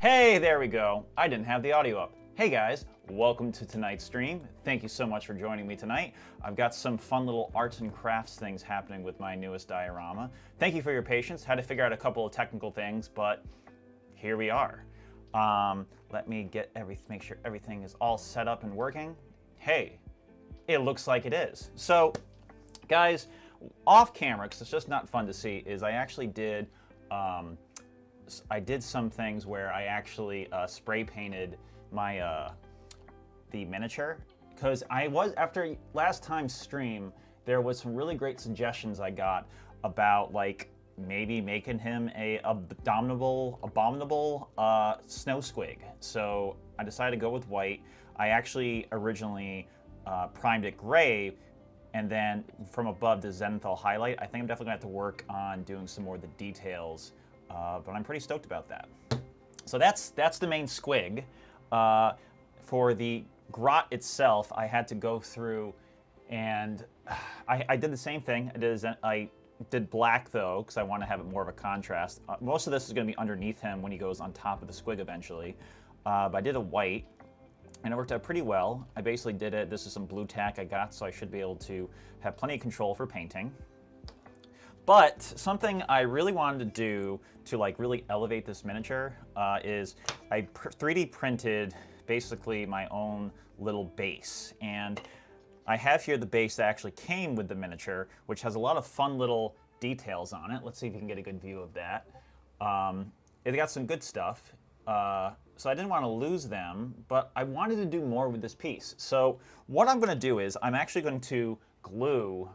Hey, there we go. I didn't have the audio up. Hey guys, welcome to tonight's stream. Thank you so much for joining me tonight. I've got some fun little arts and crafts things happening with my newest diorama. Thank you for your patience. Had to figure out a couple of technical things, but here we are. Let me make sure everything is all set up and working. Hey, it looks like it is. So, guys, off camera, because it's just not fun to see, is I actually did some things where I actually spray painted my the miniature, because after last time's stream, there was some really great suggestions I got about like maybe making him a abominable snow squig. So I decided to go with white. I actually originally primed it gray, and then from above the zenithal highlight. I think I'm definitely gonna have to work on doing some more of the details, but I'm pretty stoked about that. So that's the main squig. For the grot itself, I had to go through and I did the same thing. I did black though, because I want to have it more of a contrast. Most of this is going to be underneath him when he goes on top of the squig eventually. But I did a white, and it worked out pretty well. I basically did it. This is some blue tack I got, so I should be able to have plenty of control for painting. But something I really wanted to do to like really elevate this miniature is I 3D printed basically my own little base. And I have here the base that actually came with the miniature, which has a lot of fun little details on it. Let's see if you can get a good view of that. It got some good stuff. So I didn't want to lose them, but I wanted to do more with this piece. So what I'm going to do is I'm actually going to glue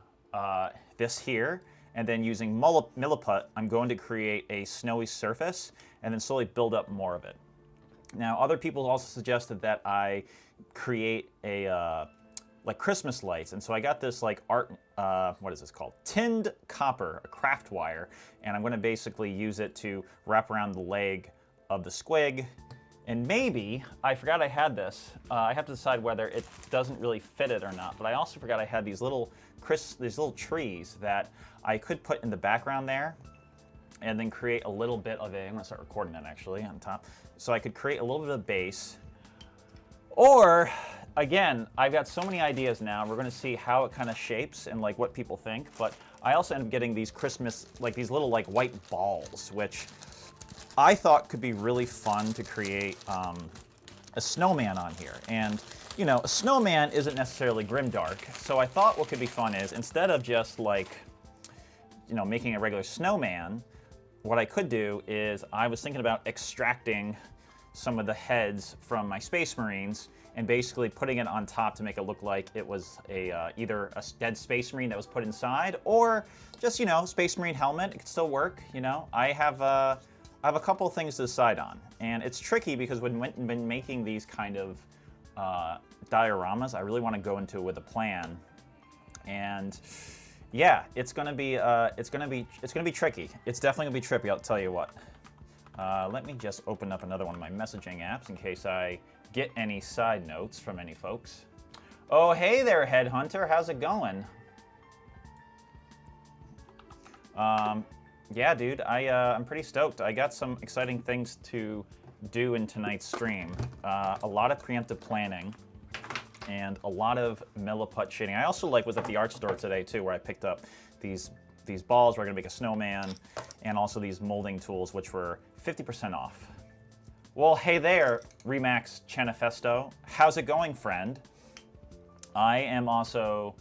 this here, and then using milliput, I'm going to create a snowy surface and then slowly build up more of it. Now, other people also suggested that I create a like Christmas lights, and so I got this like art, what is this called? Tinned copper, a craft wire, and I'm going to basically use it to wrap around the leg of the squig. And maybe, I forgot I had this, I have to decide whether it doesn't really fit it or not, but I also forgot I had these little trees that I could put in the background there, and then create a little bit of I'm gonna start recording that actually on top. So I could create a little bit of base. Or, again, I've got so many ideas now, we're gonna see how it kind of shapes and like what people think, but I also end up getting these Christmas, like these little like white balls, which I thought could be really fun to create a snowman on here. And, you know, a snowman isn't necessarily grimdark, so I thought what could be fun is, instead of just like, you know, making a regular snowman, what I could do is I was thinking about extracting some of the heads from my Space Marines and basically putting it on top to make it look like it was either a dead Space Marine that was put inside, or just, you know, Space Marine helmet. It could still work, you know. I have a couple of things to decide on, and it's tricky because when making these kind of dioramas, I really want to go into it with a plan, and yeah, it's gonna be tricky. It's definitely gonna be tricky, I'll tell you what. Let me just open up another one of my messaging apps in case I get any side notes from any folks. Oh, hey there, Headhunter. How's it going? Yeah, dude, I'm pretty stoked. I got some exciting things to do in tonight's stream. A lot of preemptive planning and a lot of milliput shading. I also was at the art store today too, where I picked up these balls where I'm gonna make a snowman, and also these molding tools, which were 50% off. Well, hey there, Remax Chanifesto. How's it going, friend? I am also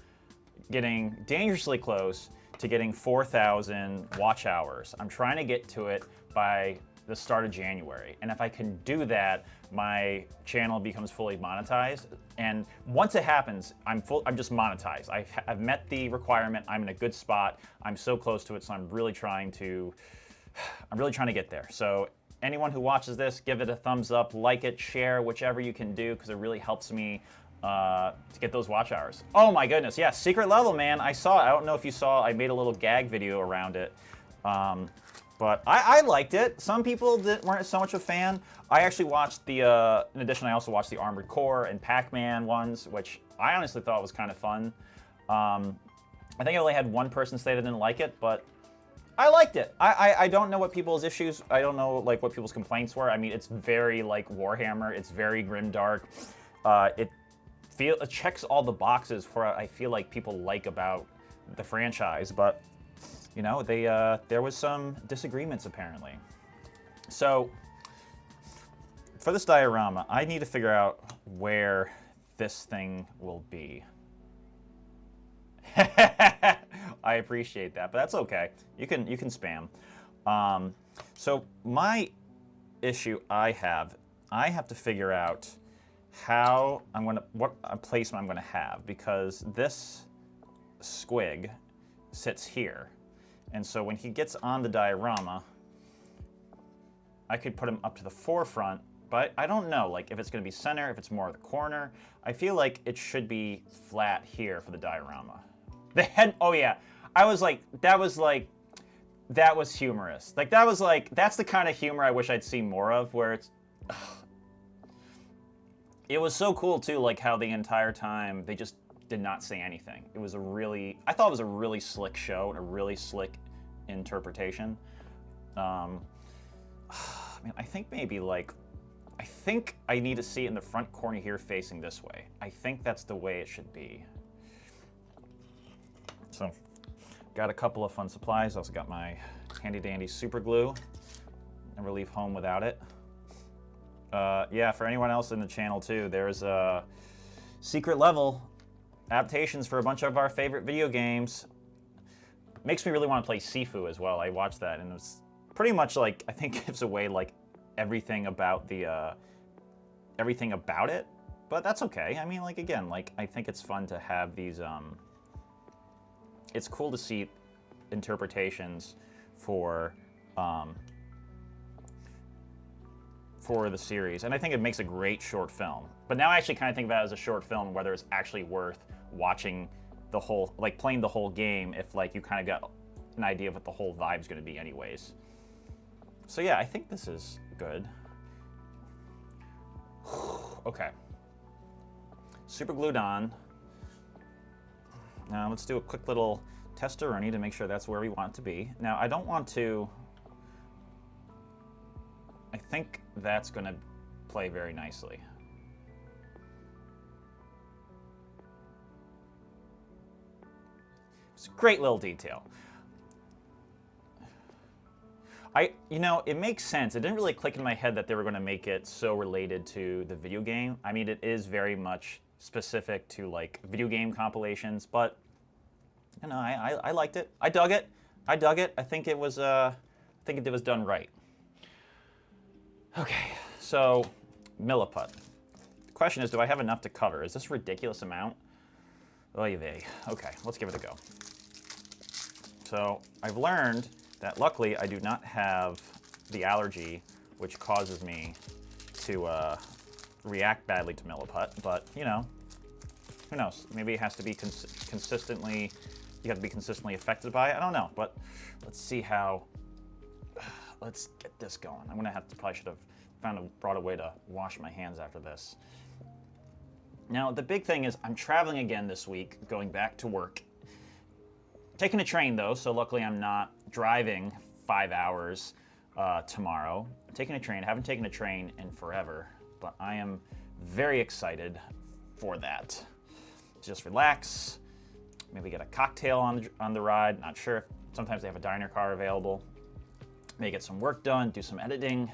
getting dangerously close to getting 4,000 watch hours. I'm trying to get to it by the start of January. And if I can do that, my channel becomes fully monetized. And once it happens, I'm just monetized. I've met the requirement. I'm in a good spot. I'm so close to it, so I'm really trying to get there. So anyone who watches this, give it a thumbs up, like it, share, whichever you can do, because it really helps me to get those watch hours. Oh my goodness, yeah, secret level, man. I saw it. I don't know if you saw, I made a little gag video around it. But I liked it. Some people weren't so much a fan. I actually watched the, in addition, I also watched the Armored Core and Pac-Man ones, which I honestly thought was kind of fun. I think I only had one person say they didn't like it, but I liked it. I don't know what people's issues. I don't know like what people's complaints were. I mean, it's very like Warhammer. It's very grimdark. It checks all the boxes for I feel like people like about the franchise, but you know there was some disagreements apparently. So for this diorama, I need to figure out where this thing will be. I appreciate that, but that's okay. You can spam. So my issue I have to figure out how what placement I'm gonna have, because this squig sits here, and so when he gets on the diorama, I could put him up to the forefront, but I don't know like if it's gonna be center, if it's more the corner. I feel like it should be flat here for the diorama. The head, oh yeah, that was humorous. Like that's the kind of humor I wish I'd seen more of, where it's, it was so cool too, like how the entire time they just did not say anything. It was I thought it was a really slick show and a really slick interpretation. Man, I think maybe I think I need to see it in the front corner here facing this way. I think that's the way it should be. So, got a couple of fun supplies. Also got my handy dandy super glue. Never leave home without it. Yeah, for anyone else in the channel too, there's a secret level adaptations for a bunch of our favorite video games. Makes me really want to play Sifu as well. I watched that and it was pretty much like, I think gives away like everything about everything about it, but that's okay. I mean, like again, like I think it's fun to have these it's cool to see interpretations for the series, and I think it makes a great short film. But now I actually kind of think about it as a short film, whether it's actually worth watching the whole, like playing the whole game, if like you kind of got an idea of what the whole vibe's going to be anyways. So yeah, I think this is good. Okay. Super glued on. Now let's do a quick little testaroni to make sure that's where we want it to be. Now I don't want to, I think that's going to play very nicely. It's a great little detail. You know, it makes sense. It didn't really click in my head that they were going to make it so related to the video game. I mean, it is very much specific to like video game compilations, but you know, I liked it. I dug it. I dug it. I think it was it was done right. Okay, so milliput. The question is, do I have enough to cover? Is this a ridiculous amount? Oy vey. Okay, let's give it a go. So I've learned that luckily I do not have the allergy which causes me to react badly to milliput, but you know, who knows? Maybe it has to be consistently, you have to be consistently affected by it. I don't know, but let's see how, let's get this going. I'm gonna have to, probably should have brought a way to wash my hands after this. Now, the big thing is I'm traveling again this week, going back to work. Taking a train though, so luckily I'm not driving 5 hours tomorrow. I'm taking a train. I haven't taken a train in forever, but I am very excited for that. Just relax, maybe get a cocktail on the ride, not sure. Sometimes they have a diner car available. Maybe get some work done, do some editing.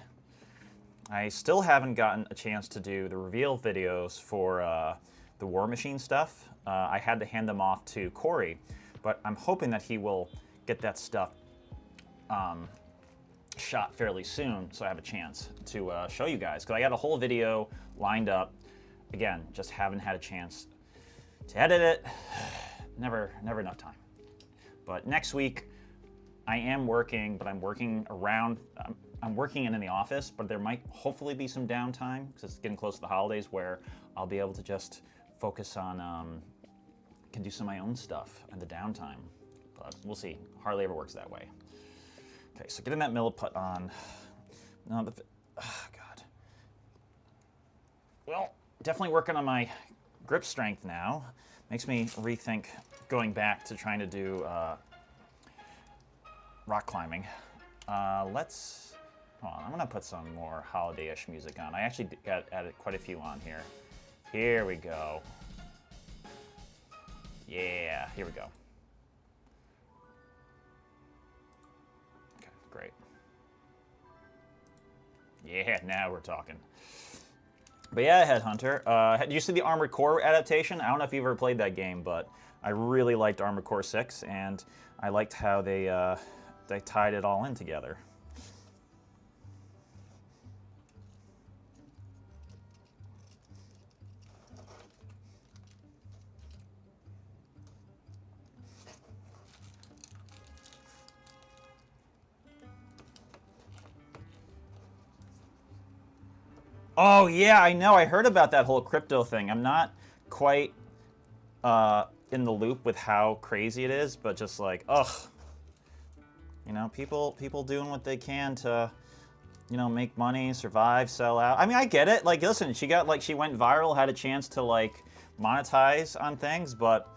I still haven't gotten a chance to do the reveal videos for the War Machine stuff. I had to hand them off to Corey, but I'm hoping that he will get that stuff shot fairly soon, so I have a chance to show you guys. Because I got a whole video lined up. Again, just haven't had a chance to edit it. Never enough time. But next week, I am working, but I'm working around. I'm working in the office, but there might hopefully be some downtime because it's getting close to the holidays where I'll be able to just focus on, can do some of my own stuff in the downtime. But we'll see. Hardly ever works that way. Okay, so getting that milliput on. No, oh God. Well, definitely working on my grip strength now. Makes me rethink going back to trying to do rock climbing. Let's, hold on, I'm gonna put some more holiday-ish music on. I actually got added quite a few on here. Here we go. Yeah, here we go. Okay, great. Yeah, now we're talking. But yeah, Headhunter. Did you see the Armored Core adaptation? I don't know if you've ever played that game, but I really liked Armored Core 6, and I liked how they tied it all in together. Oh yeah, I know. I heard about that whole crypto thing. I'm not quite in the loop with how crazy it is, but just like, ugh. You know, people doing what they can to, you know, make money, survive, sell out. I mean, I get it. Like, listen, she went viral, had a chance to like monetize on things, but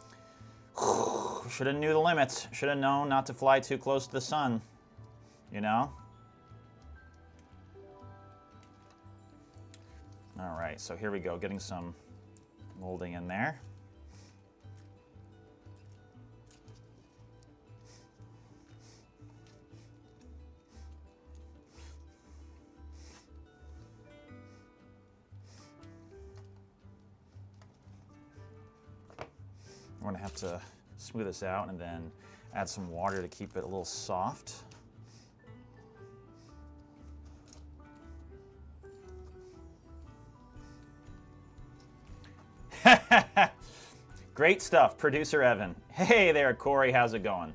should have knew the limits. Should have known not to fly too close to the sun. You know? All right, so here we go, getting some molding in there. We're gonna have to smooth this out and then add some water to keep it a little soft. Great stuff, producer Evan. Hey there, Corey, how's it going?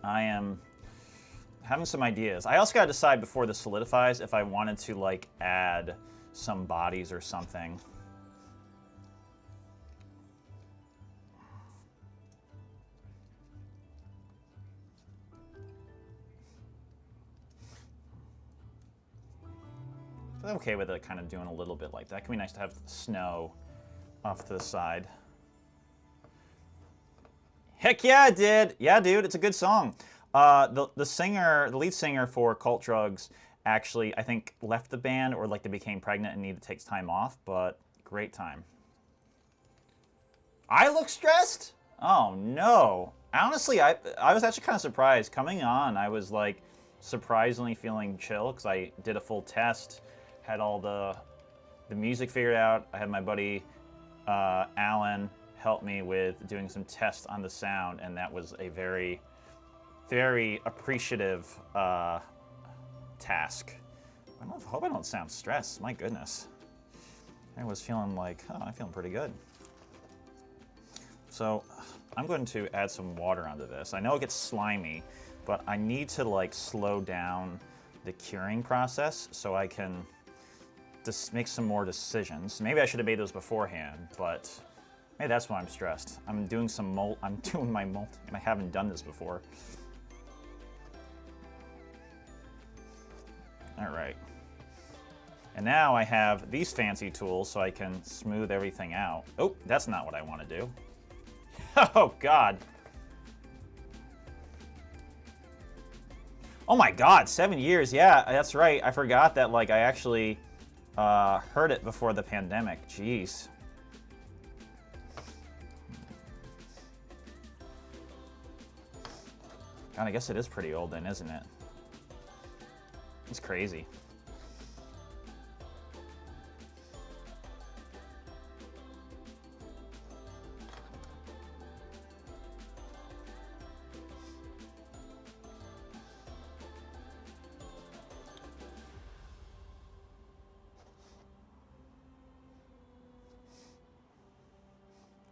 I am having some ideas. I also gotta decide before this solidifies if I wanted to like add some bodies or something. I'm okay with it kind of doing a little bit like that. It can be nice to have snow off to the side. Heck yeah, it did. Yeah, dude, it's a good song. The lead singer for Cult Drugs, actually, I think left the band or like they became pregnant and needed to take time off, but great time. I look stressed? Oh no. Honestly, I was actually kind of surprised. Coming on, I was like surprisingly feeling chill because I did a full test, had all the music figured out. I had my buddy Alan help me with doing some tests on the sound, and that was a very, very appreciative task. I hope I don't sound stressed. My goodness. I was feeling like, oh, I'm feeling pretty good. So I'm going to add some water onto this. I know it gets slimy, but I need to like slow down the curing process so I can just make some more decisions. Maybe I should have made those beforehand, but maybe that's why I'm stressed. I'm doing my molt, and I haven't done this before. All right. And now I have these fancy tools so I can smooth everything out. Oh, that's not what I want to do. Oh, God. Oh my God, 7 years. Yeah, that's right. I forgot that, like, I actually heard it before the pandemic. Jeez. God, I guess it is pretty old then, isn't it? It's crazy.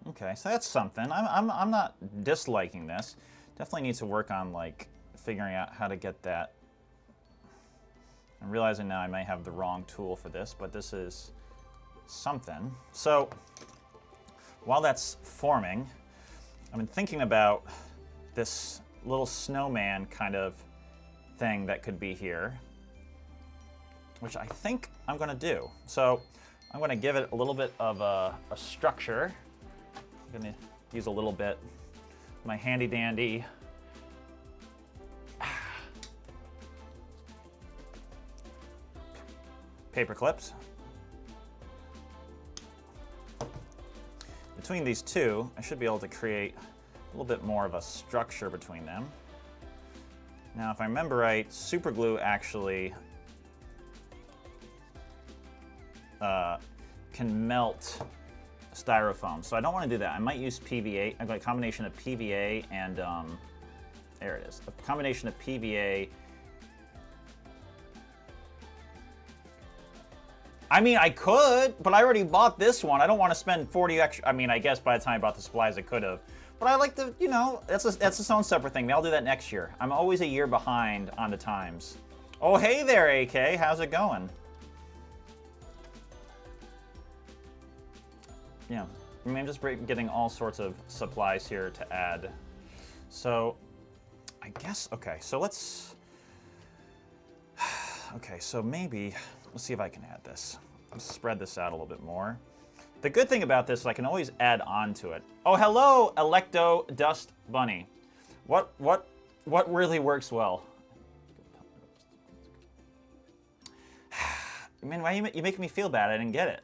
Okay, so that's something. I'm not disliking this. Definitely need to work on like figuring out how to get that. I'm realizing now I may have the wrong tool for this, but this is something. So while that's forming, I've been thinking about this little snowman kind of thing that could be here, which I think I'm gonna do. So I'm gonna give it a little bit of a structure. I'm gonna use a little bit my handy dandy paper clips. Between these two, I should be able to create a little bit more of a structure between them. Now, if I remember right, super glue actually can melt styrofoam, so I don't want to do that. I might use PVA. I've got a combination of PVA and there it is. A combination of PVA. I mean, I could, but I already bought this one. I don't want to spend 40 extra. I mean, I guess by the time I bought the supplies, I could have. But I like to, you know, that's its own separate thing. Maybe I'll do that next year. I'm always a year behind on the times. Oh, hey there, AK. How's it going? Yeah, I mean, I'm just getting all sorts of supplies here to add. So, I guess, okay, so let's, okay, so maybe, let's see if I can add this. Let's spread this out a little bit more. The good thing about this is I can always add on to it. Oh, hello, Electo Dust Bunny. What really works well? Man, why you making me feel bad? I didn't get it.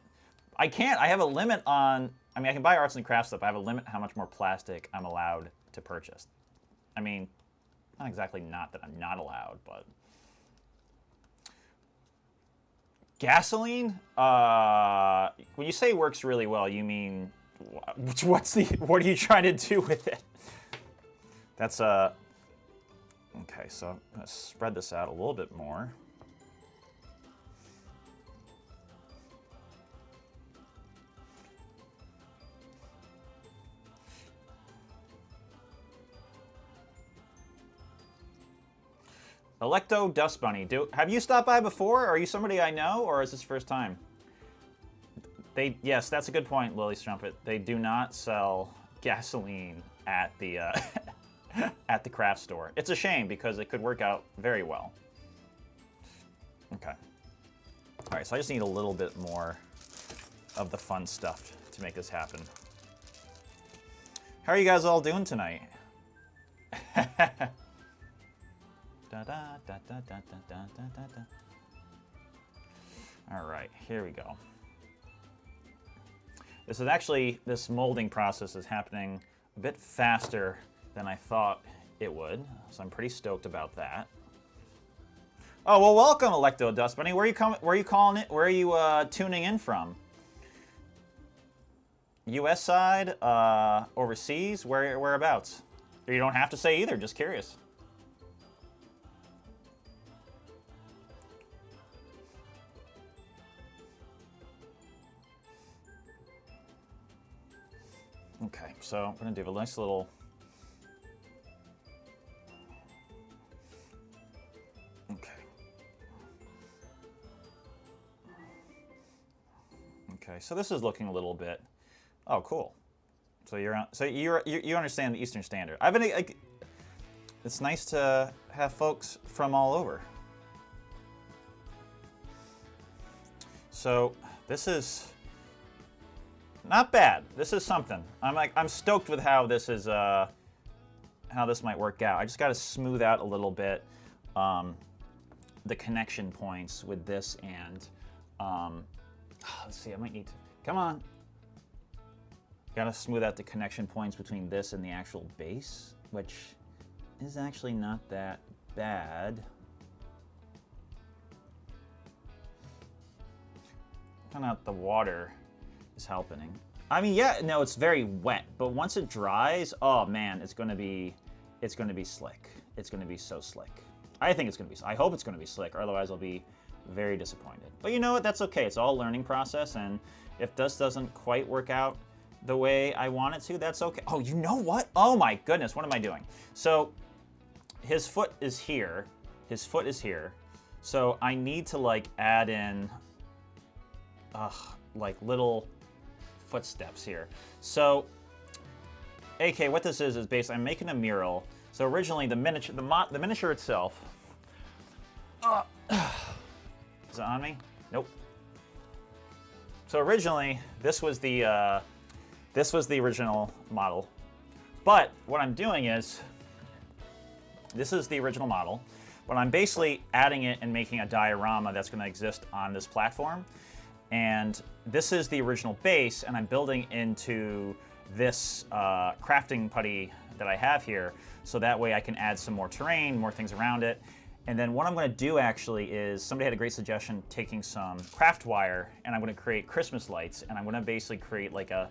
I can't. I have a limit on... I mean, I can buy arts and crafts stuff. I have a limit how much more plastic I'm allowed to purchase. I mean, not exactly not that I'm not allowed, but... Gasoline? When you say works really well, you mean... What are you trying to do with it? That's okay, so I'm going to spread this out a little bit more. Electo Dust Bunny. Have you stopped by before? Are you somebody I know, or is this first time? Yes, that's a good point, Lily Strumpet. They do not sell gasoline at the at the craft store. It's a shame because it could work out very well. Okay. All right, so I just need a little bit more of the fun stuff to make this happen. How are you guys all doing tonight? Da, da, da, da, da, da, da, da, da. All right, here we go. This molding process is happening a bit faster than I thought it would, so I'm pretty stoked about that. Oh, well, welcome, Electo Dust Bunny. Where are you calling it? Where are you tuning in from? U.S. side, overseas, whereabouts? Or you don't have to say either, just curious. Okay, so I'm going to do a nice little... Okay. Okay, so this is looking a little bit... Oh, cool. So you understand the Eastern Standard. It's nice to have folks from all over. So this is... Not bad. This is something. I'm stoked with how this is how this might work out. I just got to smooth out a little bit the connection points with this and let's see. I might need to come on. Got to smooth out the connection points between this and the actual base, which is actually not that bad. Kind of the water. Happening. I mean, yeah, no, it's very wet, but once it dries, oh man, it's gonna be slick. It's gonna be so slick. I think it's gonna be. I hope it's gonna be slick, or otherwise I'll be very disappointed. But you know what? That's okay. It's all a learning process, and if this doesn't quite work out the way I want it to, that's okay. Oh, you know what? Oh my goodness, what am I doing? So his foot is here. His foot is here. So I need to like add in, like little footsteps here. So, AK, what this is basically I'm making a mural. So originally the miniature itself. Is it on me? Nope. So originally this was the original model, but what I'm doing is this is the original model. but I'm basically adding it and making a diorama that's going to exist on this platform. And this is the original base, and I'm building into this crafting putty that I have here, so that way I can add some more terrain, more things around it. And then what I'm going to do actually is, somebody had a great suggestion, taking some craft wire, and I'm going to create Christmas lights, and I'm going to basically create like a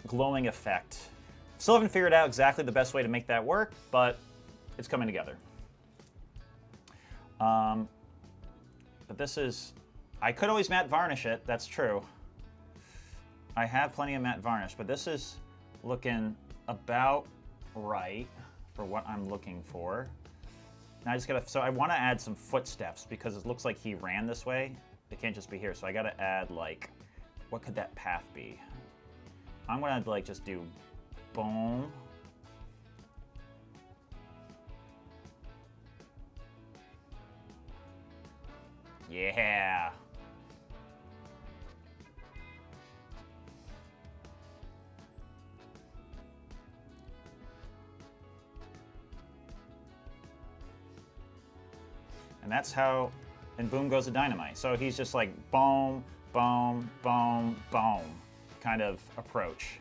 glowing effect. Still haven't figured out exactly the best way to make that work, but it's coming together. But this is, I could always matte varnish it, that's true. I have plenty of matte varnish, but this is looking about right for what I'm looking for. Now I just gotta, so I want to add some footsteps because it looks like he ran this way. It can't just be here, so I gotta add like, what could that path be? I'm gonna like just do boom. Yeah. And that's how, and boom goes the dynamite. So he's just like boom, boom, boom, boom kind of approach.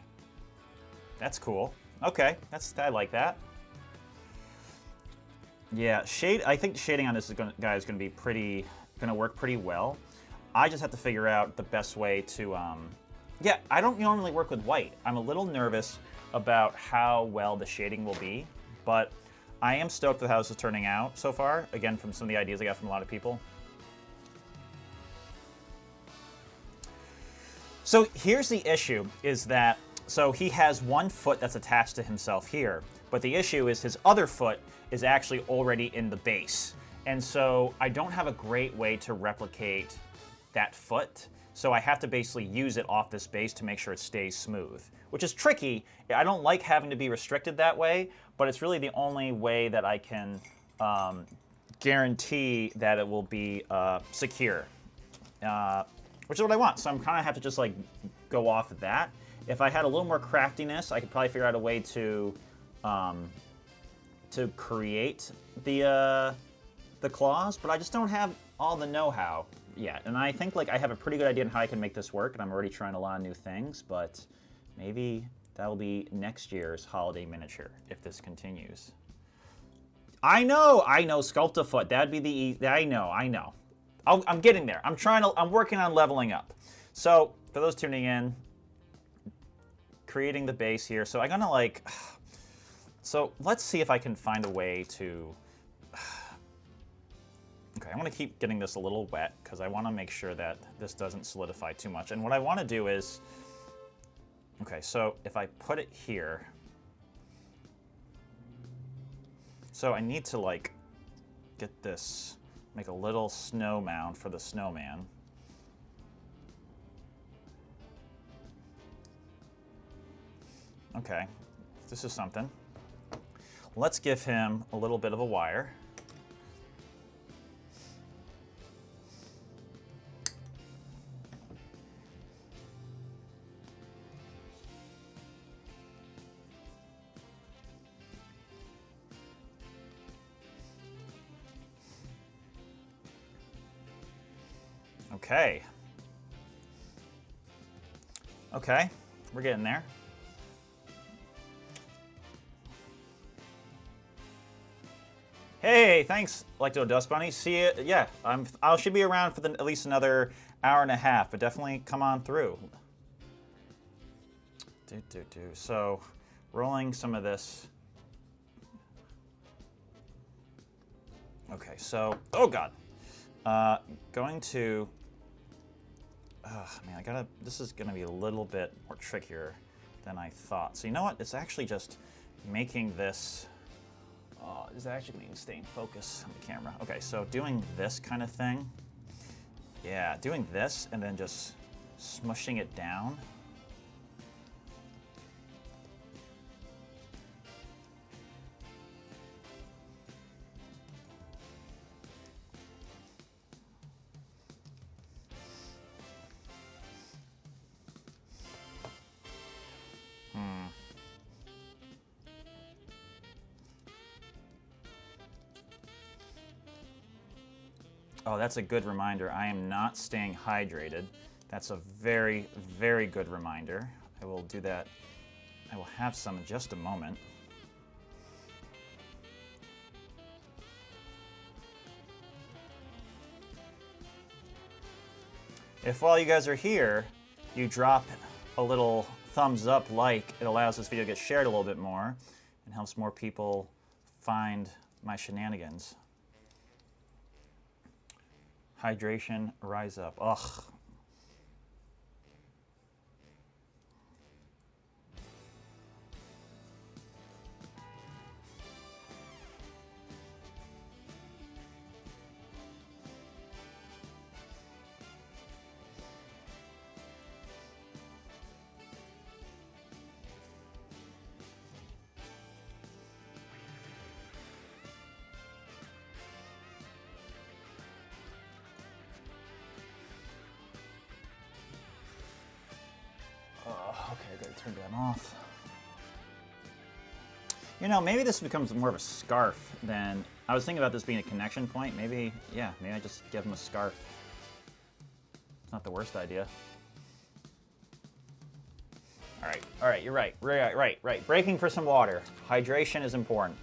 That's cool. Okay, I like that. Yeah, I think shading on this guy is going to be gonna work pretty well. I just have to figure out the best way to, yeah, I don't normally work with white. I'm a little nervous about how well the shading will be, but I am stoked with how this is turning out so far, again, from some of the ideas I got from a lot of people. So here's the issue, is that, so he has one foot that's attached to himself here, but the issue is his other foot is actually already in the base. And so I don't have a great way to replicate that foot, so I have to basically use it off this base to make sure it stays smooth, which is tricky. I don't like having to be restricted that way, but it's really the only way that I can guarantee that it will be secure, which is what I want. So I'm kind of have to just like go off of that. If I had a little more craftiness, I could probably figure out a way to create the claws, but I just don't have all the know-how yet. And I think like I have a pretty good idea on how I can make this work, and I'm already trying a lot of new things, but maybe that'll be next year's holiday miniature if this continues. I know, Sculpt-A-Foot. That'd be the I know. I'm getting there. I'm working on leveling up. So for those tuning in, creating the base here. So I'm gonna like, so let's see if I can find a way to, okay, I want to keep getting this a little wet because I want to make sure that this doesn't solidify too much. And what I want to do is, okay, so if I put it here, so I need to like get this, make a little snow mound for the snowman. Okay, this is something. Let's give him a little bit of a wire. Okay. Okay, we're getting there. Hey, thanks, Electo Dust Bunny. See you. Yeah, I should be around for at least another hour and a half, but definitely come on through. So, rolling some of this. Okay, so, oh God. Going to, man, this is gonna be a little bit more trickier than I thought. So you know what? It's actually just making this, is actually going to stay in focus on the camera. Okay, so doing this kind of thing. Yeah, doing this and then just smushing it down. Oh, that's a good reminder. I am not staying hydrated. That's a very, very good reminder. I will do that. I will have some in just a moment. If while you guys are here, you drop a little thumbs up, like, it allows this video to get shared a little bit more and helps more people find my shenanigans. Hydration, rise up. Ugh. Okay, I gotta turn that off. You know, maybe this becomes more of a scarf than... I was thinking about this being a connection point. Maybe, yeah, maybe I just give him a scarf. It's not the worst idea. All right, you're right. Right. Breaking for some water. Hydration is important.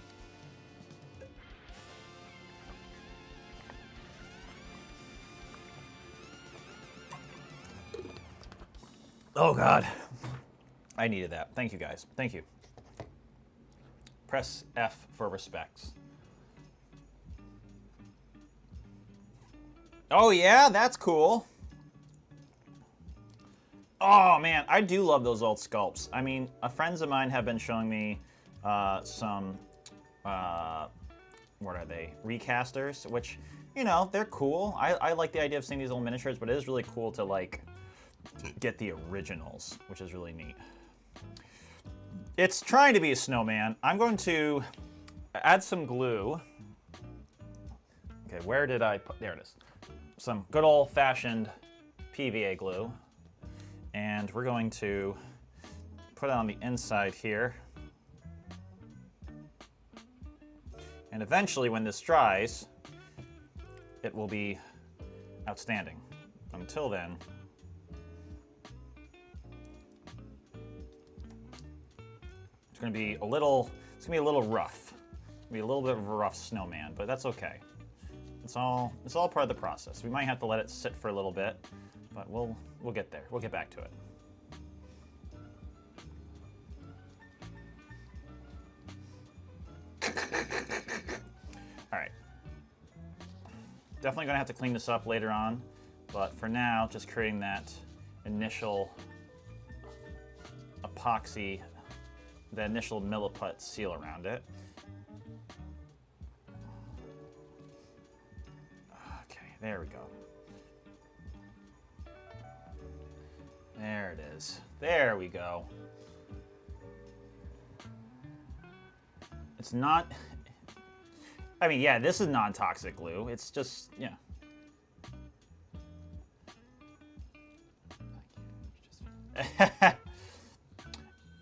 Oh, God. I needed that. Thank you, guys. Thank you. Press F for respects. Oh, yeah? That's cool. Oh, man. I do love those old sculpts. I mean, friends of mine have been showing me some... what are they? Recasters, which, you know, they're cool. I like the idea of seeing these old miniatures, but it is really cool to, like, get the originals, which is really neat. It's trying to be a snowman. I'm going to add some glue. Okay, where did I put... There it is. Some good old-fashioned PVA glue. And we're going to put it on the inside here. And eventually, when this dries, it will be outstanding. Until then... It's gonna be a little rough. Be a little bit of a rough snowman, but that's okay. It's all part of the process. We might have to let it sit for a little bit, but we'll get there. We'll get back to it. All right. Definitely gonna have to clean this up later on, but for now, just creating that initial epoxy, the initial milliput seal around it. Okay, there we go. There it is. There we go. It's not... I mean, yeah, this is non-toxic glue. It's just, yeah.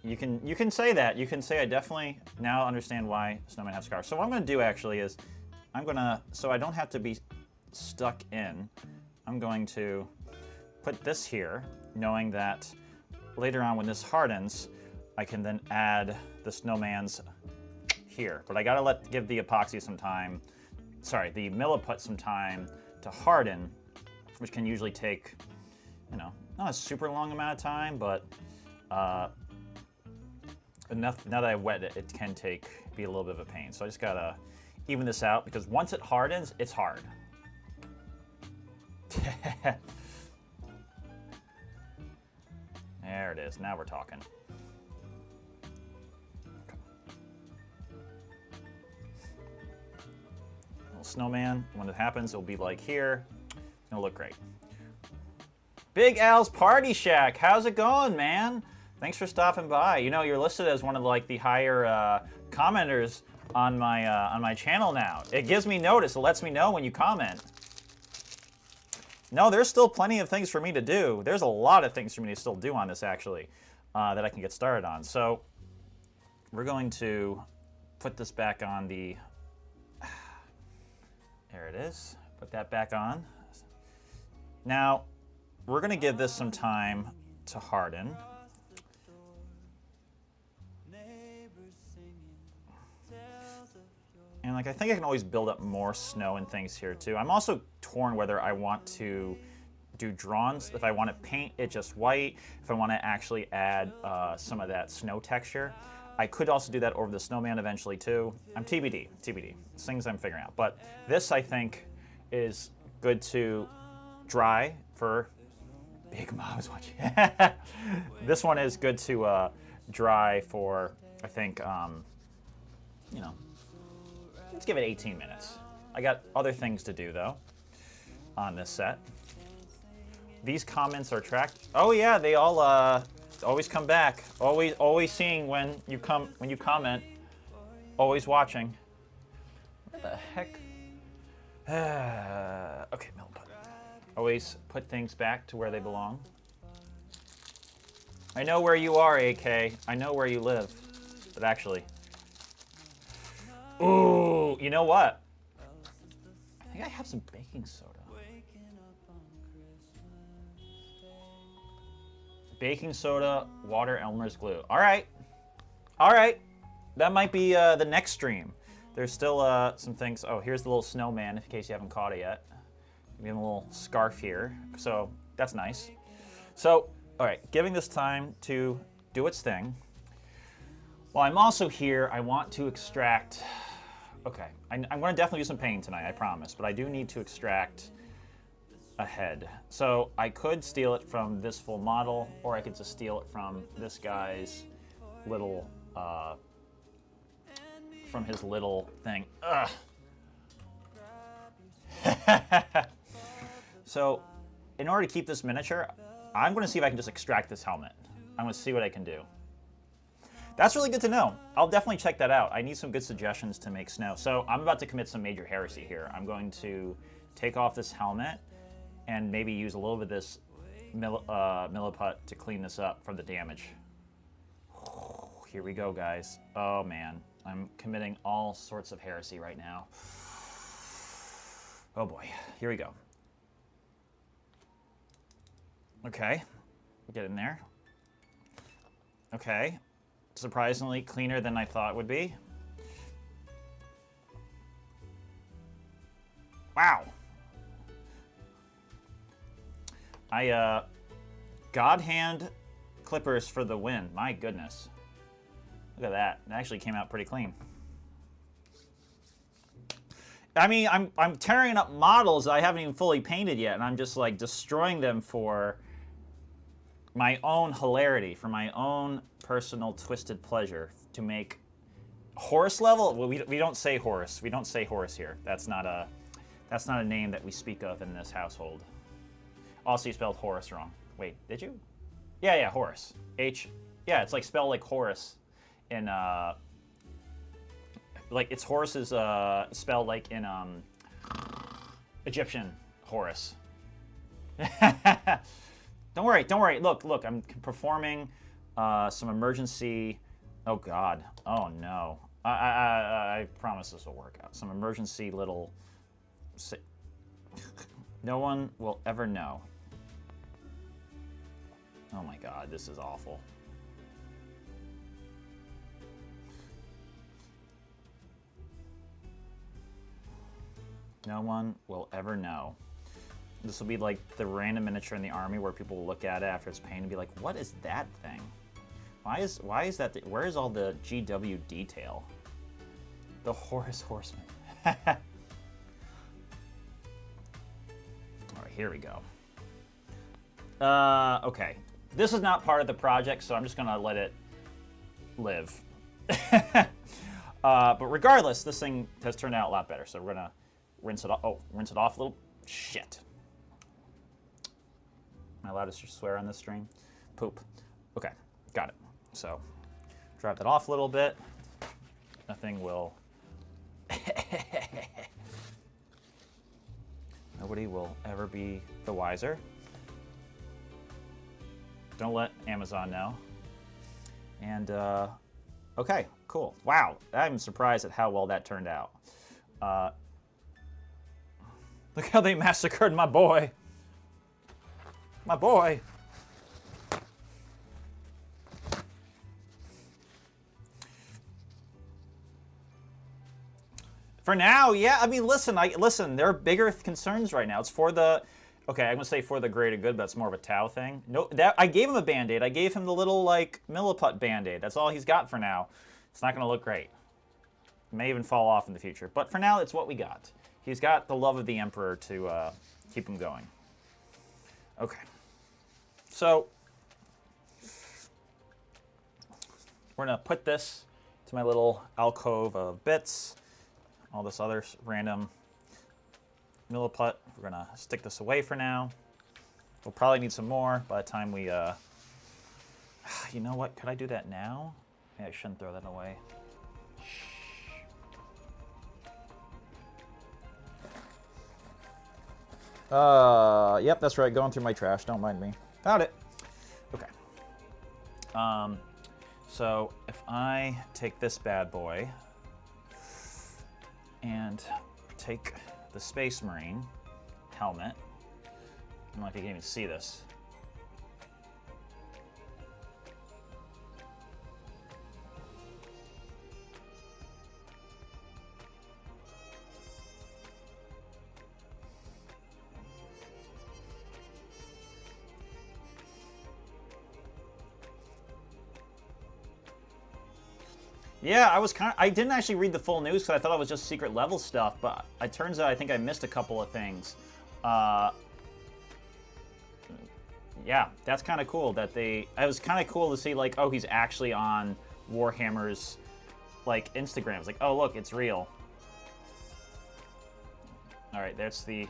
You can say that. You can say I definitely now understand why snowmen have scars. So what I'm going to do actually is so I don't have to be stuck in, I'm going to put this here, knowing that later on when this hardens, I can then add the snowman's here. But I got to give the epoxy some time, the milliput some time to harden, which can usually take, you know, not a super long amount of time, but enough. Now that I wet it, it can be a little bit of a pain. So I just gotta even this out because once it hardens, it's hard. There it is. Now we're talking. Little snowman. When it happens, it'll be like here. It'll look great. Big Al's Party Shack. How's it going, man? Thanks for stopping by. You know, you're listed as one of the higher commenters on my channel now. It gives me notice. It lets me know when you comment. No, there's still plenty of things for me to do. There's a lot of things for me to still do on this, actually, that I can get started on. So we're going to put this back on the... There it is. Put that back on. Now, we're going to give this some time to harden. And like, I think I can always build up more snow and things here too. I'm also torn whether I want to do drawns, if I want to paint it just white, if I want to actually add some of that snow texture. I could also do that over the snowman eventually too. I'm TBD. It's things I'm figuring out. But this, I think, is good to dry for... Big Mom is watching. This one is good to dry for, I think, you know, let's give it 18 minutes. I got other things to do, though, on this set. These comments are tracked. Oh, yeah, they all always come back. Always seeing when you comment. Always watching. Where the heck? Okay, milk. Always put things back to where they belong. I know where you are, AK. I know where you live. But actually... Ooh, you know what? I think I have some baking soda. Baking soda, water, Elmer's glue. All right. That might be the next stream. There's still some things. Oh, here's the little snowman, in case you haven't caught it yet. Give him a little scarf here. So that's nice. So, all right, giving this time to do its thing. While I'm also here, I want to extract... Okay, I'm going to definitely do some painting tonight, I promise. But I do need to extract a head. So I could steal it from this full model, or I could just steal it from this guy's little... from his little thing. Ugh. So, in order to keep this miniature, I'm going to see if I can just extract this helmet. I'm going to see what I can do. That's really good to know. I'll definitely check that out. I need some good suggestions to make snow. So, I'm about to commit some major heresy here. I'm going to take off this helmet and maybe use a little bit of this milliput to clean this up from the damage. Here we go, guys. Oh, man. I'm committing all sorts of heresy right now. Oh, boy. Here we go. Okay, get in there. Okay, surprisingly cleaner than I thought it would be. Wow. God hand clippers for the win. My goodness. Look at that. It actually came out pretty clean. I mean, I'm tearing up models I haven't even fully painted yet, and I'm just like destroying them for my own hilarity, for my own personal twisted pleasure to make Horus level. Well, we don't say Horus. We don't say Horus here. That's not a name that we speak of in this household. Also, you spelled Horus wrong. Wait, did you? Yeah, Horus. H. Yeah, it's like spelled like Horus in like it's Horus's spelled like in Egyptian Horus. Don't worry. Look, I'm performing some emergency... Oh, God. Oh, no. I promise this will work out. Some emergency little... No one will ever know. Oh, my God. This is awful. No one will ever know. This will be like the random miniature in the army where people will look at it after it's painted and be like, what is that thing? Why is that? Where is all the GW detail? The Horus Horseman. All right, here we go. Okay. This is not part of the project, so I'm just going to let it live. But regardless, this thing has turned out a lot better, so we're going to rinse it off. Oh, rinse it off a little. Shit. Am I allowed to swear on this stream? Poop. Okay, got it. So, dry that off a little bit. Nothing will... Nobody will ever be the wiser. Don't let Amazon know. And, okay, cool. Wow, I'm surprised at how well that turned out. Look how they massacred my boy. My boy. For now, yeah. I mean, listen. There are bigger concerns right now. It's for the, okay, I'm gonna say for the greater good, but that's more of a Tau thing. No, that I gave him a Band-Aid. I gave him the little like milliput Band-Aid. That's all he's got for now. It's not gonna look great. It may even fall off in the future, but for now, it's what we got. He's got the love of the Emperor to keep him going. Okay, so we're gonna put this to my little alcove of bits. All this other random milliput. We're gonna stick this away for now. We'll probably need some more by the time we, you know what, could I do that now? Maybe I shouldn't throw that away. Yep, that's right, going through my trash, don't mind me. Found it. Okay. So if I take this bad boy, and take the Space Marine helmet. I don't know if you can even see this. Yeah, I didn't actually read the full news because I thought it was just secret level stuff, but it turns out I think I missed a couple of things. Yeah, that's kind of cool that it was kind of cool to see like, oh, he's actually on Warhammer's like Instagram. It's like, oh, look, it's real. All right, that's the...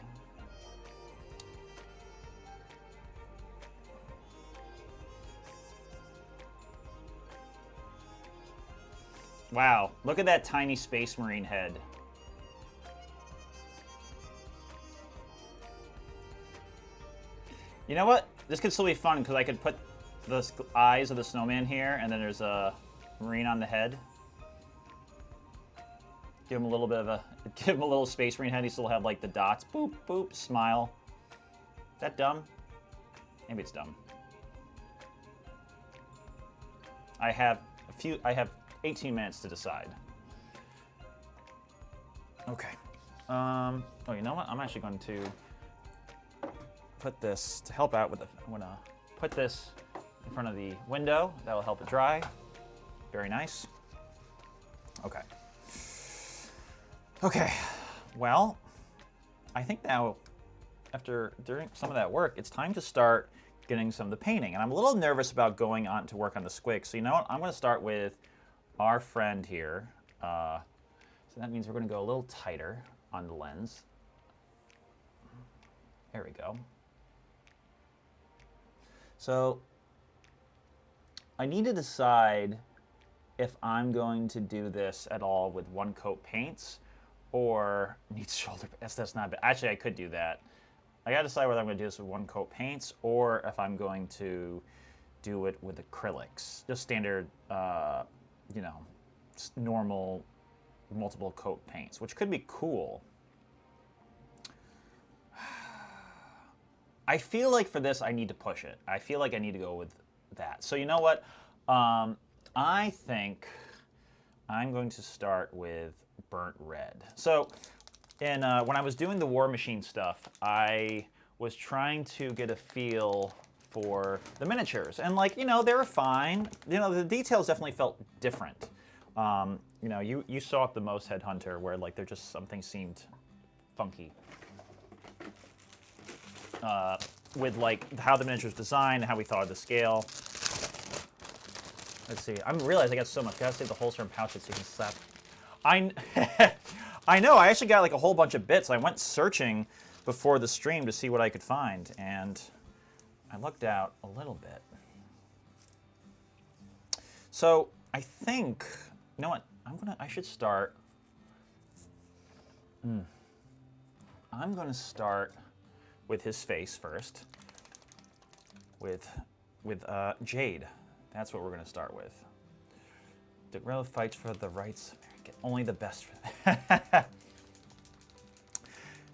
Wow, look at that tiny Space Marine head. You know what? This could still be fun because I could put the eyes of the snowman here, and then there's a Marine on the head. Give him a little bit of give him a little Space Marine head. He still have like the dots. Boop, boop, smile. Is that dumb? Maybe it's dumb. I have 18 minutes to decide. Okay. Oh, you know what? I'm actually going to put this to help out with the. I'm gonna put this in front of the window. That will help it dry. Very nice. Okay. Okay. Well, I think now, after doing some of that work, it's time to start getting some of the painting. And I'm a little nervous about going on to work on the squig. So you know what? I'm going to start with our friend here. So that means we're going to go a little tighter on the lens. There we go. So I need to decide if I'm going to do this at all with one coat paints or needs shoulder. That's not bad. Actually, I could do that. I got to decide whether I'm going to do this with one coat paints or if I'm going to do it with acrylics, just standard, you know, normal multiple coat paints, which could be cool. I feel like for this, I need to push it. I feel like I need to go with that. So you know what? I think I'm going to start with burnt red. So when I was doing the War Machine stuff, I was trying to get a feel for the miniatures. And like, you know, they were fine. You know, the details definitely felt different. You know, you saw it the most Headhunter where like there just something seemed funky. With like how the miniature's designed, how we thought of the scale. Let's see. I realized I got so much. I gotta save the holster and pouches so you can slap. I know. I actually got like a whole bunch of bits. I went searching before the stream to see what I could find, and I lucked out a little bit. So I think, you know what? I should start. I'm gonna start with his face first. With Jade. That's what we're gonna start with. DeGrelle fights for the rights of America. Only the best for that.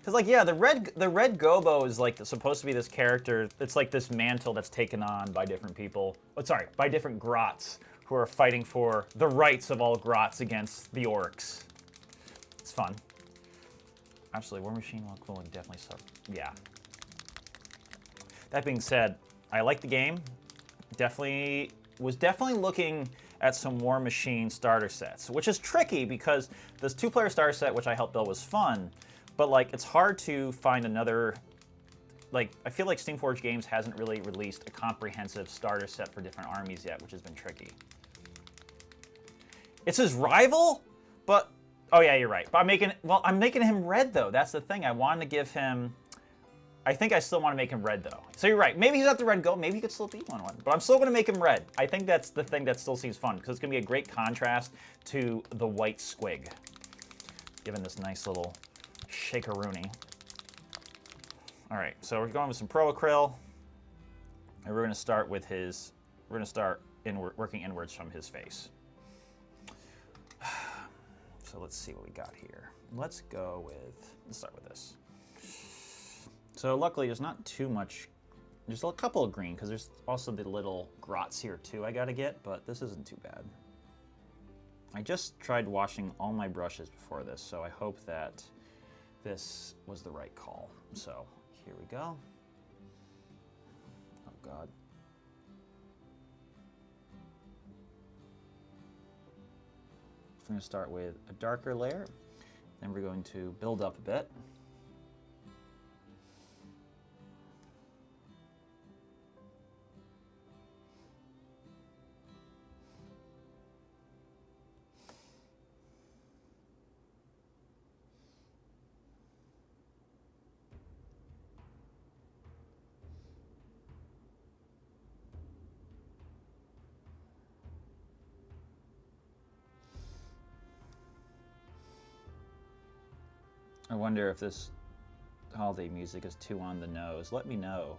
Because, like, yeah, the red Gobo is, like, supposed to be this character. It's like this mantle that's taken on by different people. Oh, sorry, by different Grots who are fighting for the rights of all Grots against the Orcs. It's fun. Absolutely, War Machine while cooling definitely suck. Yeah. That being said, I like the game. Was definitely looking at some War Machine starter sets, which is tricky because this 2-player starter set, which I helped build, was fun, but like it's hard to find another. Like, I feel like Steamforged Games hasn't really released a comprehensive starter set for different armies yet, which has been tricky. It's his rival, but oh yeah, you're right. But I'm making him red though. That's the thing. I wanted to give him. I think I still want to make him red, though. So you're right. Maybe he's not the red goat. Maybe he could still be 1/1. But I'm still going to make him red. I think that's the thing that still seems fun, because it's going to be a great contrast to the white squig. Given this nice little shakeroonie. All right, so we're going with some Pro Acryl. And we're going to start with his... We're going to start working inwards from his face. So let's see what we got here. Let's start with this. So luckily, there's not too much. There's a couple of green, because there's also the little grots here too I gotta get, but this isn't too bad. I just tried washing all my brushes before this, so I hope that this was the right call. So here we go. Oh God. I'm gonna start with a darker layer, then we're going to build up a bit. I wonder if this holiday music is too on the nose. Let me know.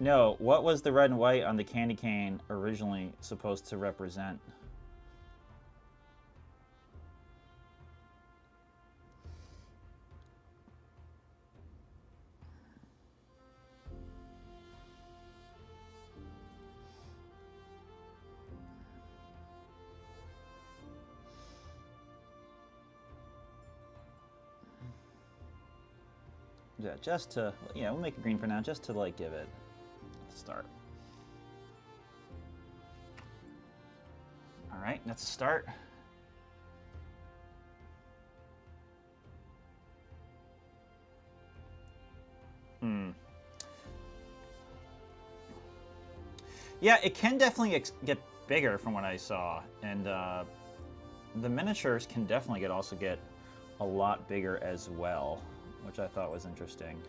No, what was the red and white on the candy cane originally supposed to represent? Yeah, just to, yeah, we'll make it green for now, just to like give it a start. All right, that's a start. Yeah, it can definitely get bigger from what I saw, and the miniatures can definitely also get a lot bigger as well, which I thought was interesting.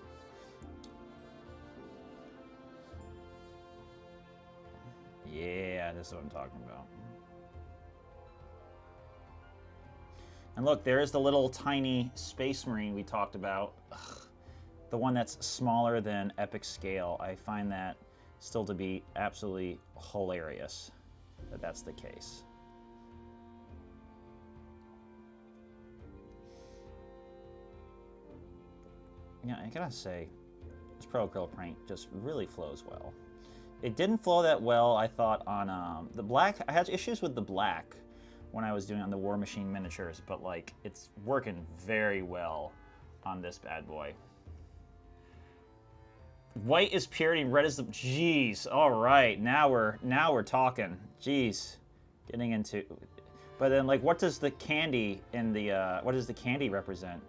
Yeah, this is what I'm talking about. And look, there is the little tiny Space Marine we talked about. Ugh, the one that's smaller than epic scale. I find that still to be absolutely hilarious that that's the case. Yeah, I gotta say, this Pro Acrylic paint just really flows well. It didn't flow that well, I thought, on the black. I had issues with the black when I was doing on the War Machine miniatures, but like it's working very well on this bad boy. White is purity, red is the. Jeez, all right, now we're talking. Jeez, getting into. But then, like, what does the candy in the what does the candy represent?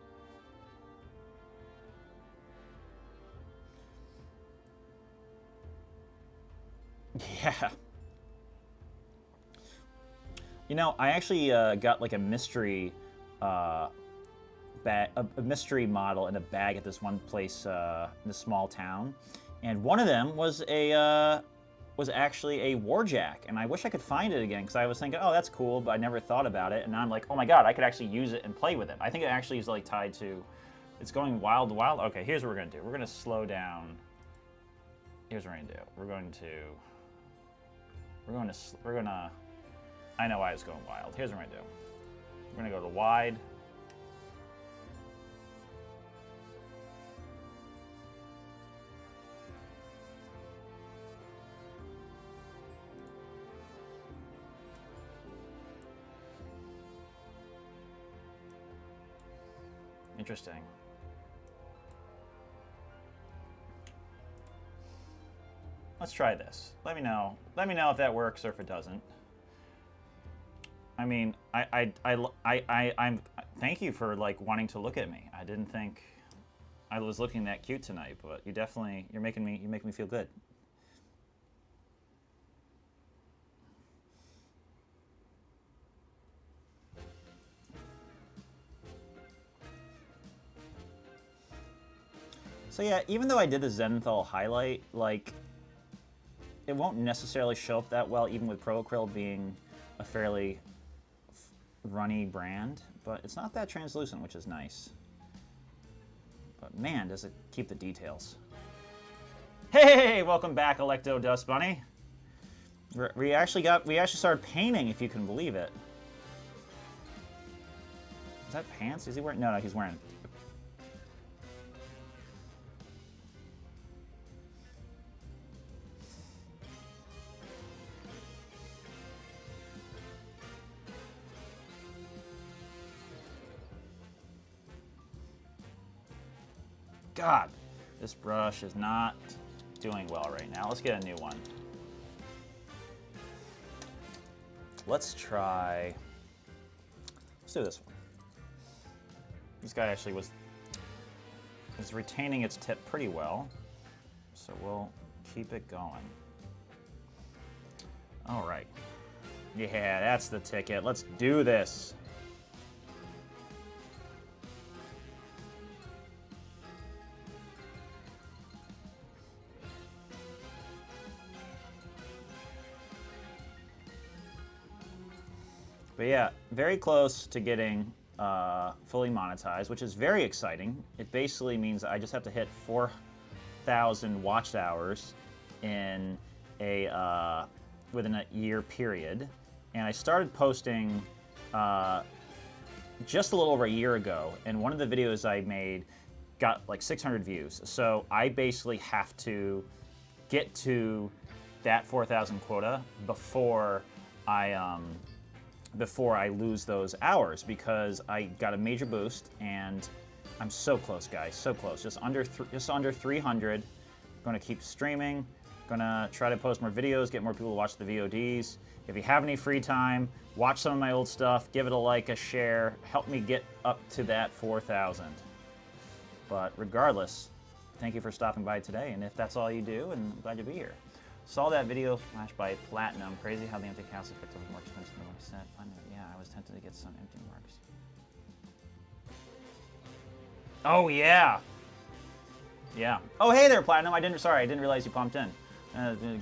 Yeah. You know, I actually got like a mystery bag, a mystery model in a bag at this one place in a small town, and one of them was actually a Warjack, and I wish I could find it again because I was thinking, oh, that's cool, but I never thought about it, and now I'm like, oh my god, I could actually use it and play with it. I think it actually is like tied to, it's going wild. Okay, here's what we're gonna do. We're gonna slow down. Here's what we're gonna do. We're gonna I know why I was going wild. Here's what we're gonna do. We're gonna go to wide. Interesting. Let's try this. Let me know. Let me know if that works or if it doesn't. I mean, I'm. Thank you for like wanting to look at me. I didn't think I was looking that cute tonight, but you definitely you're making me feel good. So yeah, even though I did the Zenithal highlight, like, it won't necessarily show up that well, even with Pro Acryl being a fairly runny brand, but it's not that translucent, which is nice. But man, does it keep the details. Hey, welcome back, Electo Dust Bunny. We actually started painting, if you can believe it. Is that pants? Is he wearing? No, he's wearing. God, this brush is not doing well right now. Let's get a new one. Let's try, let's do this one. This guy actually is retaining its tip pretty well, so we'll keep it going. All right. Yeah, that's the ticket. Let's do this. But yeah, very close to getting fully monetized, which is very exciting. It basically means I just have to hit 4,000 watched hours in within a year period. And I started posting just a little over a year ago, and one of the videos I made got like 600 views. So I basically have to get to that 4,000 quota before I lose those hours, because I got a major boost and I'm so close, guys, so close. Just under 300. I'm gonna keep streaming. Gonna try to post more videos, get more people to watch the VODs. If you have any free time, watch some of my old stuff, give it a like, a share, help me get up to that 4,000. But regardless, thank you for stopping by today, and if that's all you do, and I'm glad to be here. Saw that video flash by Platinum. Crazy how the empty castle effect was more expensive than what I said. Yeah, I was tempted to get some empty marks. Oh yeah. Yeah. Oh hey there, Platinum. I didn't realize you pumped in.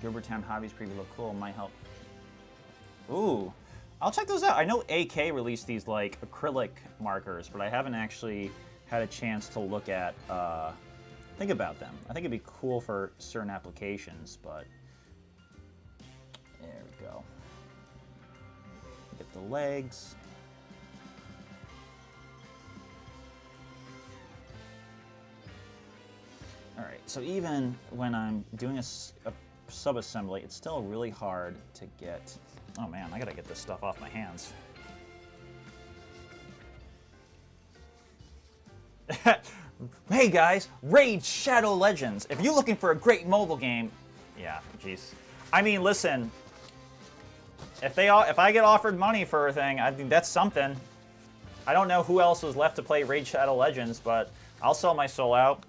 Gilbertown Hobbies preview look cool. Might help. Ooh, I'll check those out. I know AK released these like acrylic markers, but I haven't actually had a chance to look at think about them. I think it'd be cool for certain applications, but there we go. Get the legs. All right, so even when I'm doing a sub-assembly, it's still really hard to get. Oh man, I gotta get this stuff off my hands. Hey guys, Raid Shadow Legends. If you're looking for a great mobile game, yeah, jeez. I mean, listen. If I get offered money for a thing, I think that's something. I don't know who else was left to play Raid Shadow Legends, but I'll sell my soul out.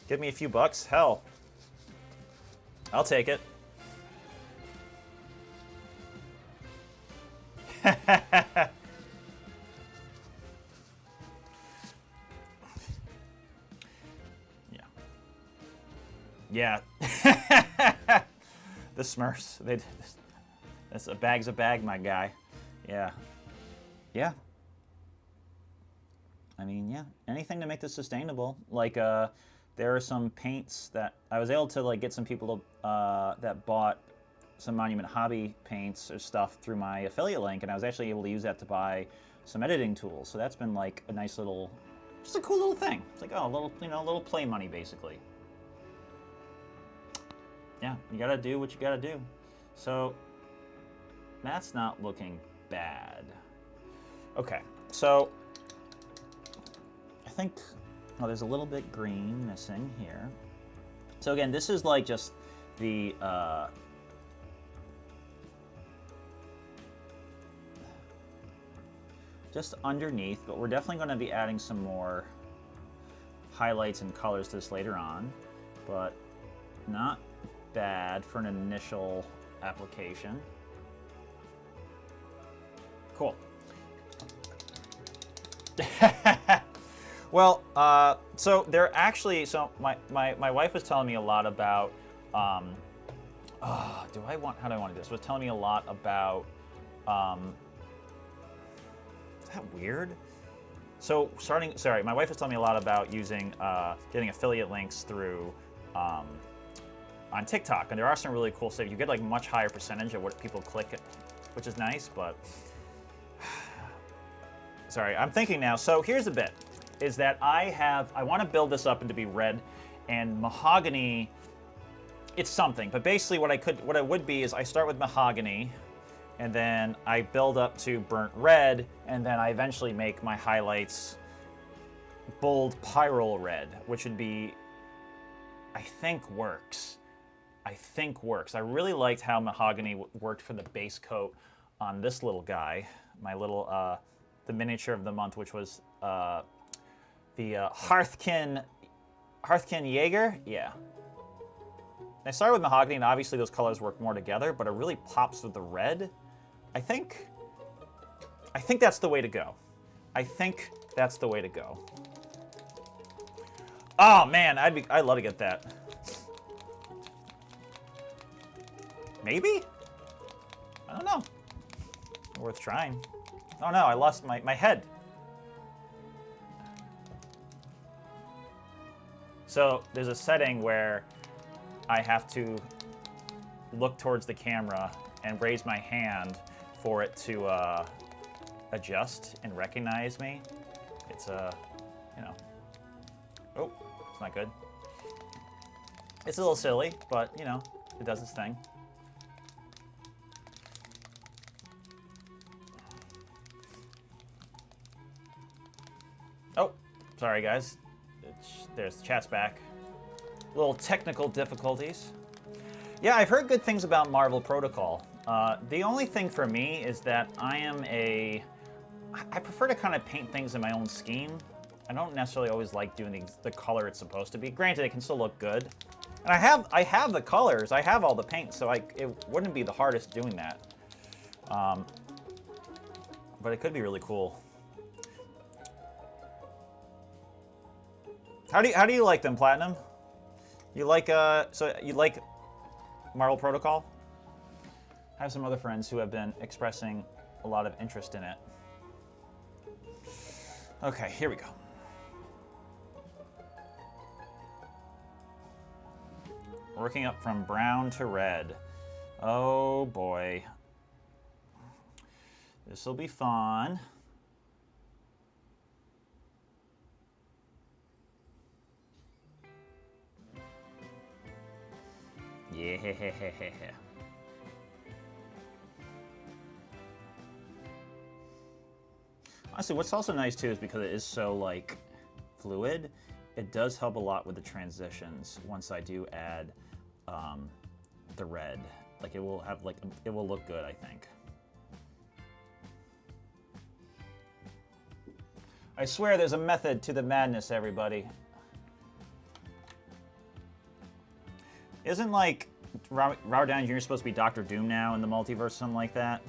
Give me a few bucks, hell. I'll take it. Yeah. The Smurfs. That's a bag's a bag, my guy. Yeah. Yeah. I mean, yeah. Anything to make this sustainable. Like, there are some paints that I was able to like get some people to, that bought some Monument Hobby paints or stuff through my affiliate link, and I was actually able to use that to buy some editing tools. So that's been like a nice little, just a cool little thing. It's like, oh, a little, you know, a little play money basically. Yeah, you gotta do what you gotta do. So that's not looking bad. Okay, so I think, oh, there's a little bit green missing here. So again, this is like just the just underneath, but we're definitely going to be adding some more highlights and colors to this later on, but not bad for an initial application. Cool. Well, so they're actually, so my wife was telling me a lot about, how do I want to do this? Was telling me a lot about, is that weird? So my wife was telling me a lot about using, getting affiliate links through, on TikTok, and there are some really cool stuff. You get like much higher percentage of what people click, which is nice, but, sorry, I'm thinking now. So here's the bit. Is that I want to build this up into be red, and mahogany, it's something, but basically what I would be is I start with mahogany, and then I build up to burnt red, and then I eventually make my highlights bold pyrrole red, which would be, I think works. I really liked how mahogany worked for the base coat on this little guy, my little, the miniature of the month, which was, the Hearthkin Jaeger, yeah. I started with mahogany, and obviously those colors work more together, but it really pops with the red. I think that's the way to go. Oh man, I'd love to get that. Maybe? I don't know. Worth trying. Oh no, I lost my head. So there's a setting where I have to look towards the camera and raise my hand for it to adjust and recognize me. It's you know, oh, it's not good. It's a little silly, but you know, it does its thing. Oh, sorry guys. There's the chat's back. Little technical difficulties. Yeah, I've heard good things about Marvel Protocol. The only thing for me is that I prefer to kind of paint things in my own scheme. I don't necessarily always like doing the color it's supposed to be. Granted, it can still look good. And I have the colors, I have all the paint, so it wouldn't be the hardest doing that. But it could be really cool. How do you like them, Platinum? You like so you like Marvel Protocol? I have some other friends who have been expressing a lot of interest in it. Okay, here we go. Working up from brown to red. Oh boy. This will be fun. Yeah. Honestly, what's also nice too is because it is so like fluid, it does help a lot with the transitions once I do add the red. Like it will have like, it will look good, I think. I swear there's a method to the madness, everybody. Isn't like Robert Downey Jr. supposed to be Doctor Doom now in the multiverse, something like that?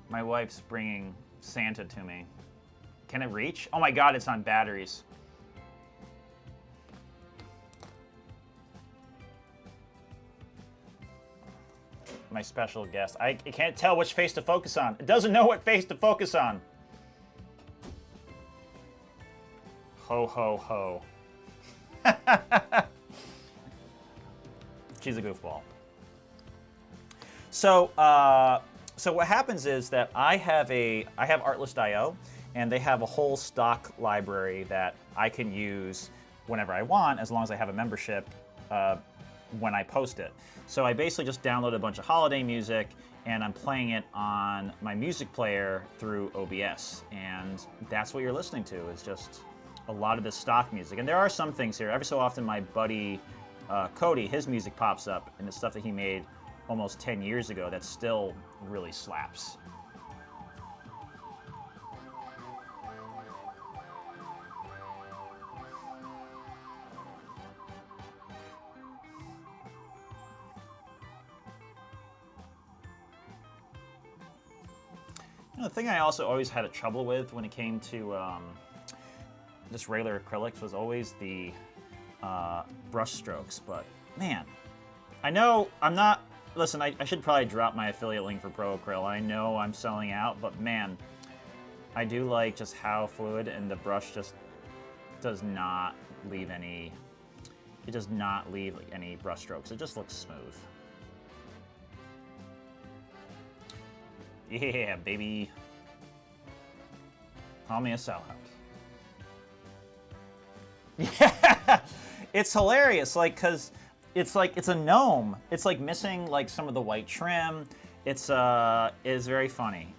My wife's bringing Santa to me. Can it reach? Oh my god, it's on batteries. My special guest. I can't tell which face to focus on. It doesn't know what face to focus on. Ho, ho, ho. She's a goofball. So, so what happens is that I have Artlist.io, and they have a whole stock library that I can use whenever I want, as long as I have a membership when I post it. So I basically just download a bunch of holiday music, and I'm playing it on my music player through OBS, and that's what you're listening to, is just a lot of this stock music. And there are some things here. Every so often, my buddy Cody, his music pops up, and it's stuff that he made almost 10 years ago that still really slaps. The thing I also always had a trouble with when it came to just regular acrylics was always the brush strokes. But man, I know I'm not. Listen, I should probably drop my affiliate link for Pro Acryl. I know I'm selling out, but man, I do like just how fluid, and the brush just does not leave any. It does not leave any brush strokes. It just looks smooth. Yeah, baby. Call me a sellout. Yeah, it's hilarious. Cause it's a gnome. It's missing some of the white trim. It's very funny.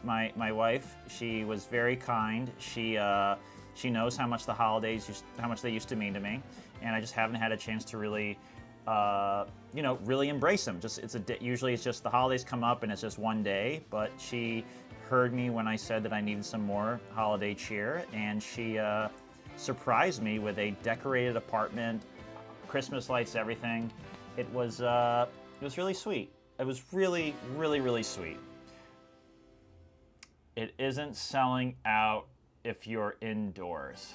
My wife, she was very kind. She knows how much the holidays, how much they used to mean to me, and I just haven't had a chance to really. Really embrace them. Usually it's just the holidays come up and it's just one day, but she heard me when I said that I needed some more holiday cheer, and she surprised me with a decorated apartment, Christmas lights, everything. It was really sweet. It was really, really, really sweet. It isn't selling out if you're indoors.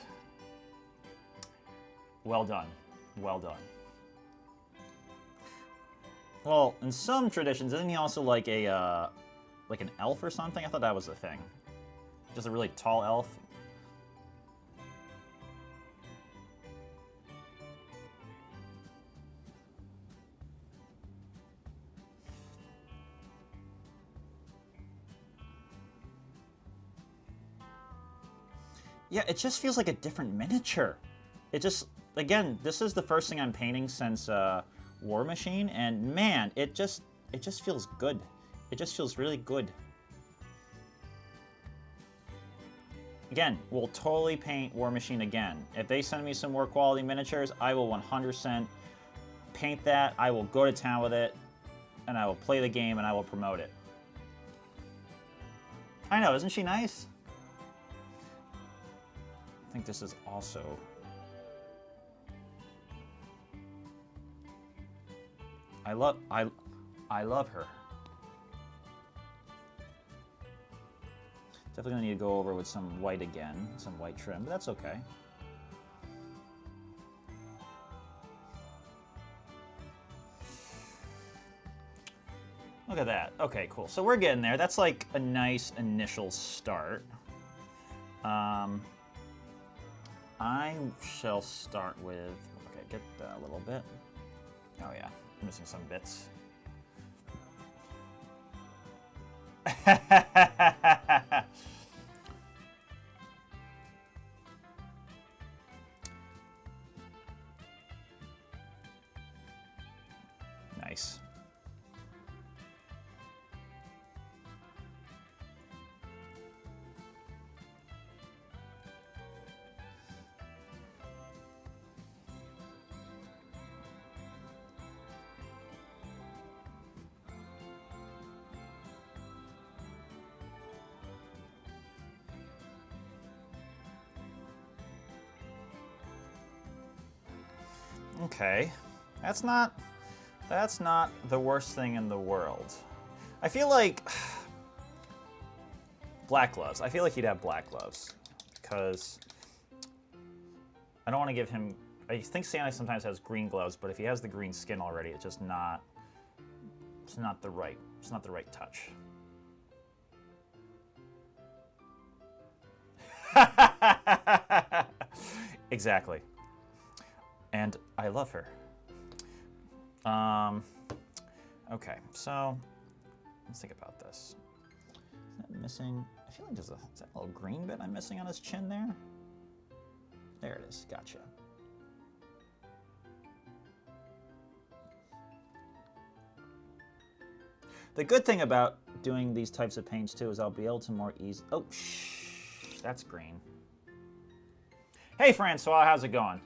Well done. Well done. Well, in some traditions, isn't he also like an elf or something? I thought that was the thing. Just a really tall elf. Yeah, it just feels like a different miniature. It just, again, this is the first thing I'm painting since War Machine, and man, it just feels good. It just feels really good. Again, we'll totally paint War Machine again. If they send me some more quality miniatures, I will 100% paint that. I will go to town with it, and I will play the game, and I will promote it. I know, isn't she nice? I think this is also... I love her. Definitely gonna need to go over with some white again, some white trim, but that's okay. Look at that. Okay, cool. So we're getting there. That's like a nice initial start. I shall start with, okay, get that a little bit. Oh yeah. Missing some bits. Nice. Okay, that's not the worst thing in the world. I feel like black gloves. I feel like he'd have black gloves because I don't want to give him. I think Santa sometimes has green gloves, but if he has the green skin already, it's just not. It's not the right touch. Exactly. And I love her. Okay, so let's think about this. Is that missing? I feel like is that a little green bit I'm missing on his chin there? There it is. Gotcha. The good thing about doing these types of paints too is I'll be able to more easily. Oh, shh, that's green. Hey, Francois, how's it going?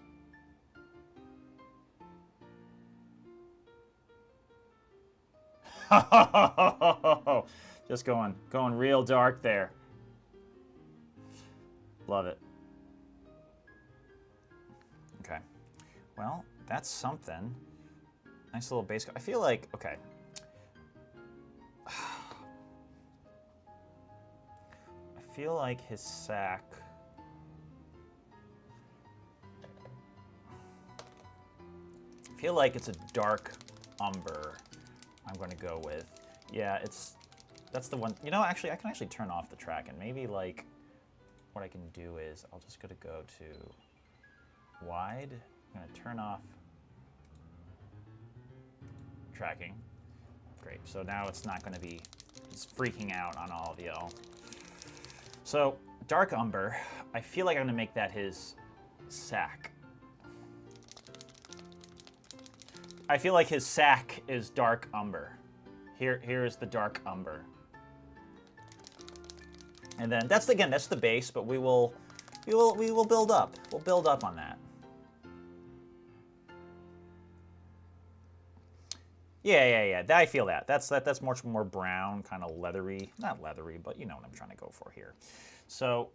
Just going real dark there. Love it. Okay. Well, that's something. Nice little base. I feel like, okay. I feel like his sack. I feel like it's a dark umber. I'm going to go with. Yeah, that's the one. You know, actually, I can actually turn off the track, and maybe like what I can do is I'll just go to wide. I'm going to turn off tracking. Great. So now it's not going to be freaking out on all of y'all. So dark umber. I feel like I'm going to make that his sack. I feel like his sack is dark umber. Here is the dark umber. And then that's the base, but we will build up. We'll build up on that. Yeah. I feel that. That's much more brown, kind of leathery. Not leathery, but you know what I'm trying to go for here. So,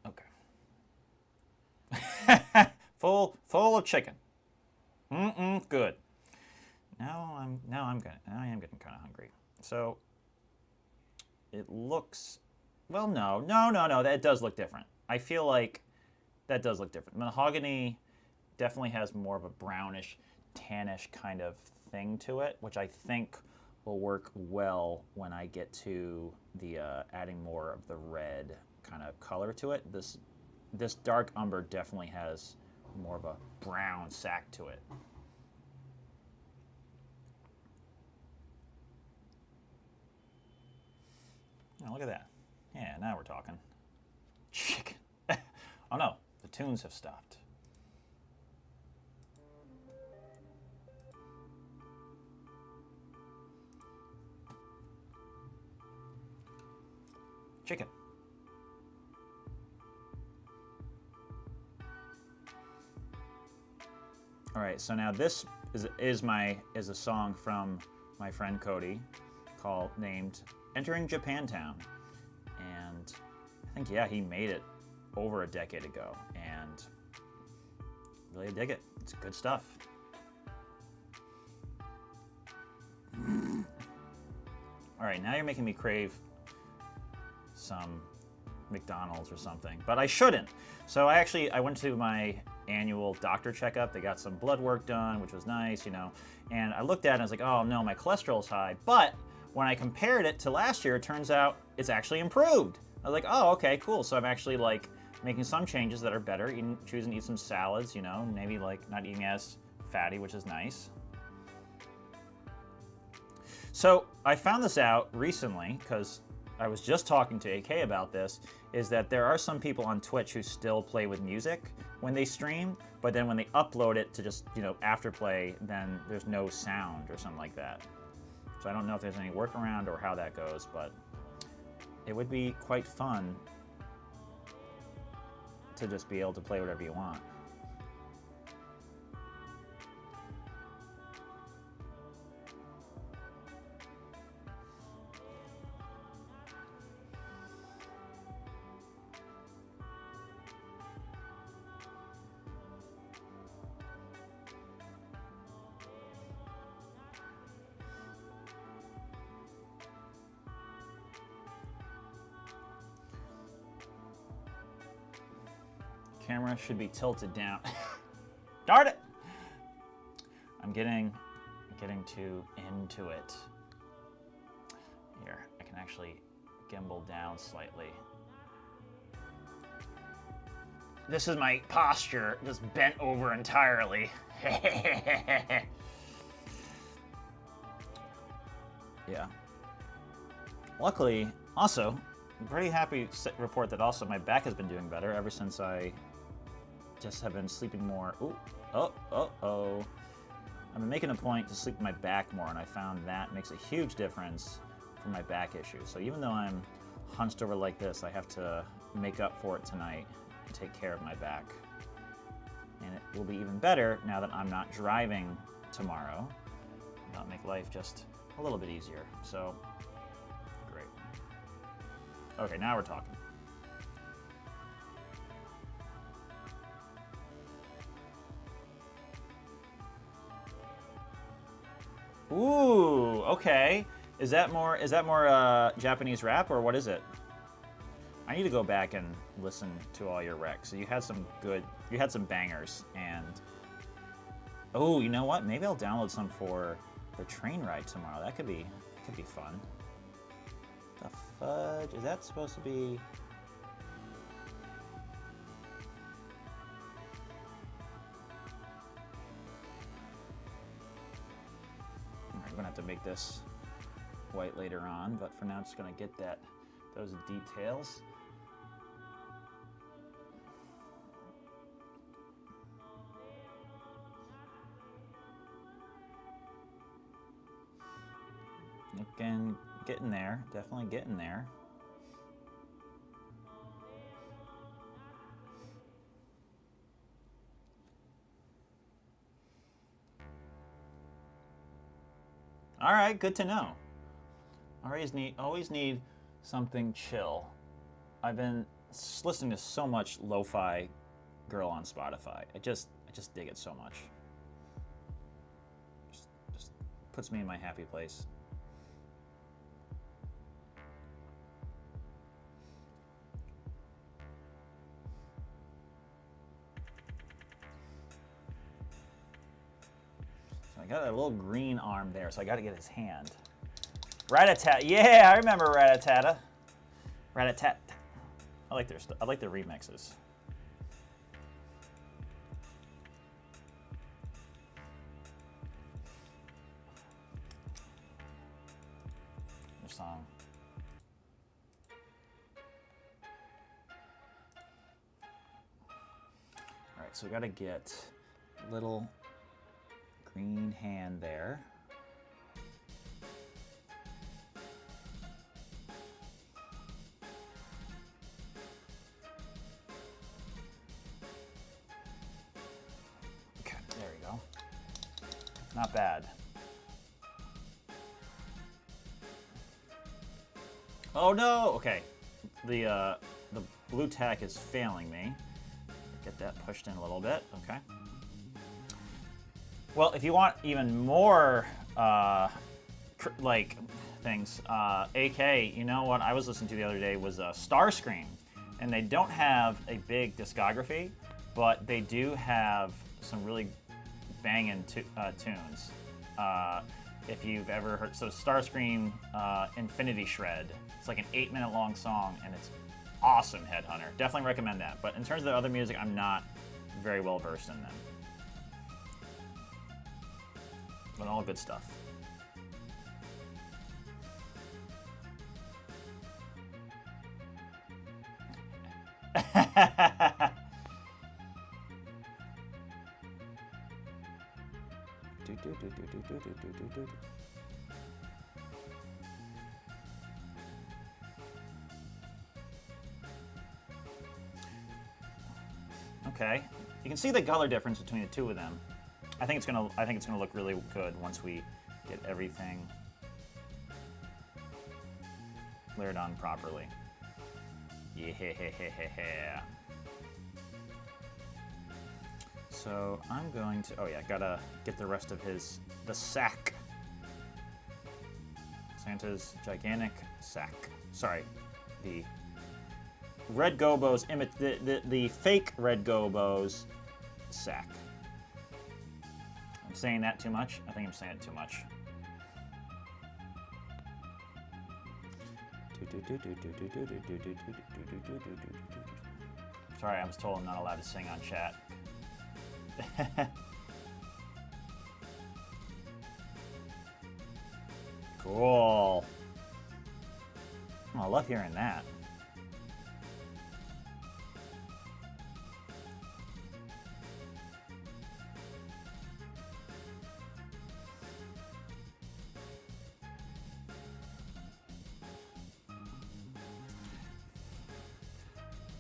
okay. full of chicken. Good. I am getting kind of hungry. So it looks, well, no, that does look different. I feel like that does look different. Mahogany definitely has more of a brownish, tannish kind of thing to it, which I think will work well when I get to the adding more of the red kind of color to it. This dark umber definitely has more of a brown sack to it. Oh, look at that. Yeah, now we're talking. Chicken. Oh no, the tunes have stopped. Chicken. All right, so now this is a song from my friend Cody named Entering Japantown. And I think, yeah, he made it over a decade ago, and really dig it. It's good stuff. All right, now you're making me crave some McDonald's or something, but I shouldn't. So I went to my annual doctor checkup. They got some blood work done, which was nice, you know, and I looked at it and I was like, oh no, my cholesterol's high. But when I compared it to last year, it turns out it's actually improved. I was like, oh, okay, cool. So I'm actually like making some changes that are better, choosing to eat some salads, you know, maybe like not eating as fatty, which is nice. So I found this out recently because I was just talking to AK about this, is that there are some people on Twitch who still play with music when they stream, but then when they upload it to just, you know, afterplay, then there's no sound or something like that. So I don't know if there's any workaround or how that goes, but it would be quite fun to just be able to play whatever you want. Camera should be tilted down. Darn it! I'm getting too into it. Here, I can actually gimbal down slightly. This is my posture, just bent over entirely. Yeah. Luckily, also, I'm pretty happy to report that also my back has been doing better ever since I just have been sleeping more. Ooh, oh. I've been making a point to sleep my back more, and I found that makes a huge difference for my back issues. So even though I'm hunched over like this, I have to make up for it tonight and take care of my back. And it will be even better now that I'm not driving tomorrow. That'll make life just a little bit easier. So, great. Okay, now we're talking. Ooh, okay. Is that more Japanese rap, or what is it? I need to go back and listen to all your recs. So you had some bangers, and oh, you know what? Maybe I'll download some for the train ride tomorrow. That could be fun. The fudge, is that supposed to be? I'm gonna have to make this white later on, but for now, I'm just gonna get those details. Again, getting there, definitely getting there. All right, good to know. Always need something chill. I've been listening to so much lo-fi girl on Spotify. I just dig it so much. Just puts me in my happy place. I got a little green arm there, so I got to get his hand. Rat-a-tat. Yeah, I remember Rat-a-tat. Rat-a-tat. I like their remixes. Their song. All right, so we got to get a little green hand there. Okay, there we go. Not bad. Oh no! Okay, the blue tack is failing me. Get that pushed in a little bit. Okay. Well, if you want even more like things, AK, you know what I was listening to the other day was Starscream, and they don't have a big discography, but they do have some really banging tunes. If you've ever heard, so Starscream Infinity Shred, it's like an 8-minute long song, and it's awesome, Headhunter. Definitely recommend that. But in terms of the other music, I'm not very well versed in them. But all good stuff. Okay, you can see the color difference between the two of them. I think it's gonna look really good once we get everything layered on properly. Yeah. So I'm going to, oh yeah, gotta get the rest of the sack. Santa's gigantic sack. Sorry, the Red Gobo's, the fake Red Gobo's sack. I'm saying that too much? I think I'm saying it too much. Sorry, I was told I'm not allowed to sing on chat. Cool. Oh, I love hearing that.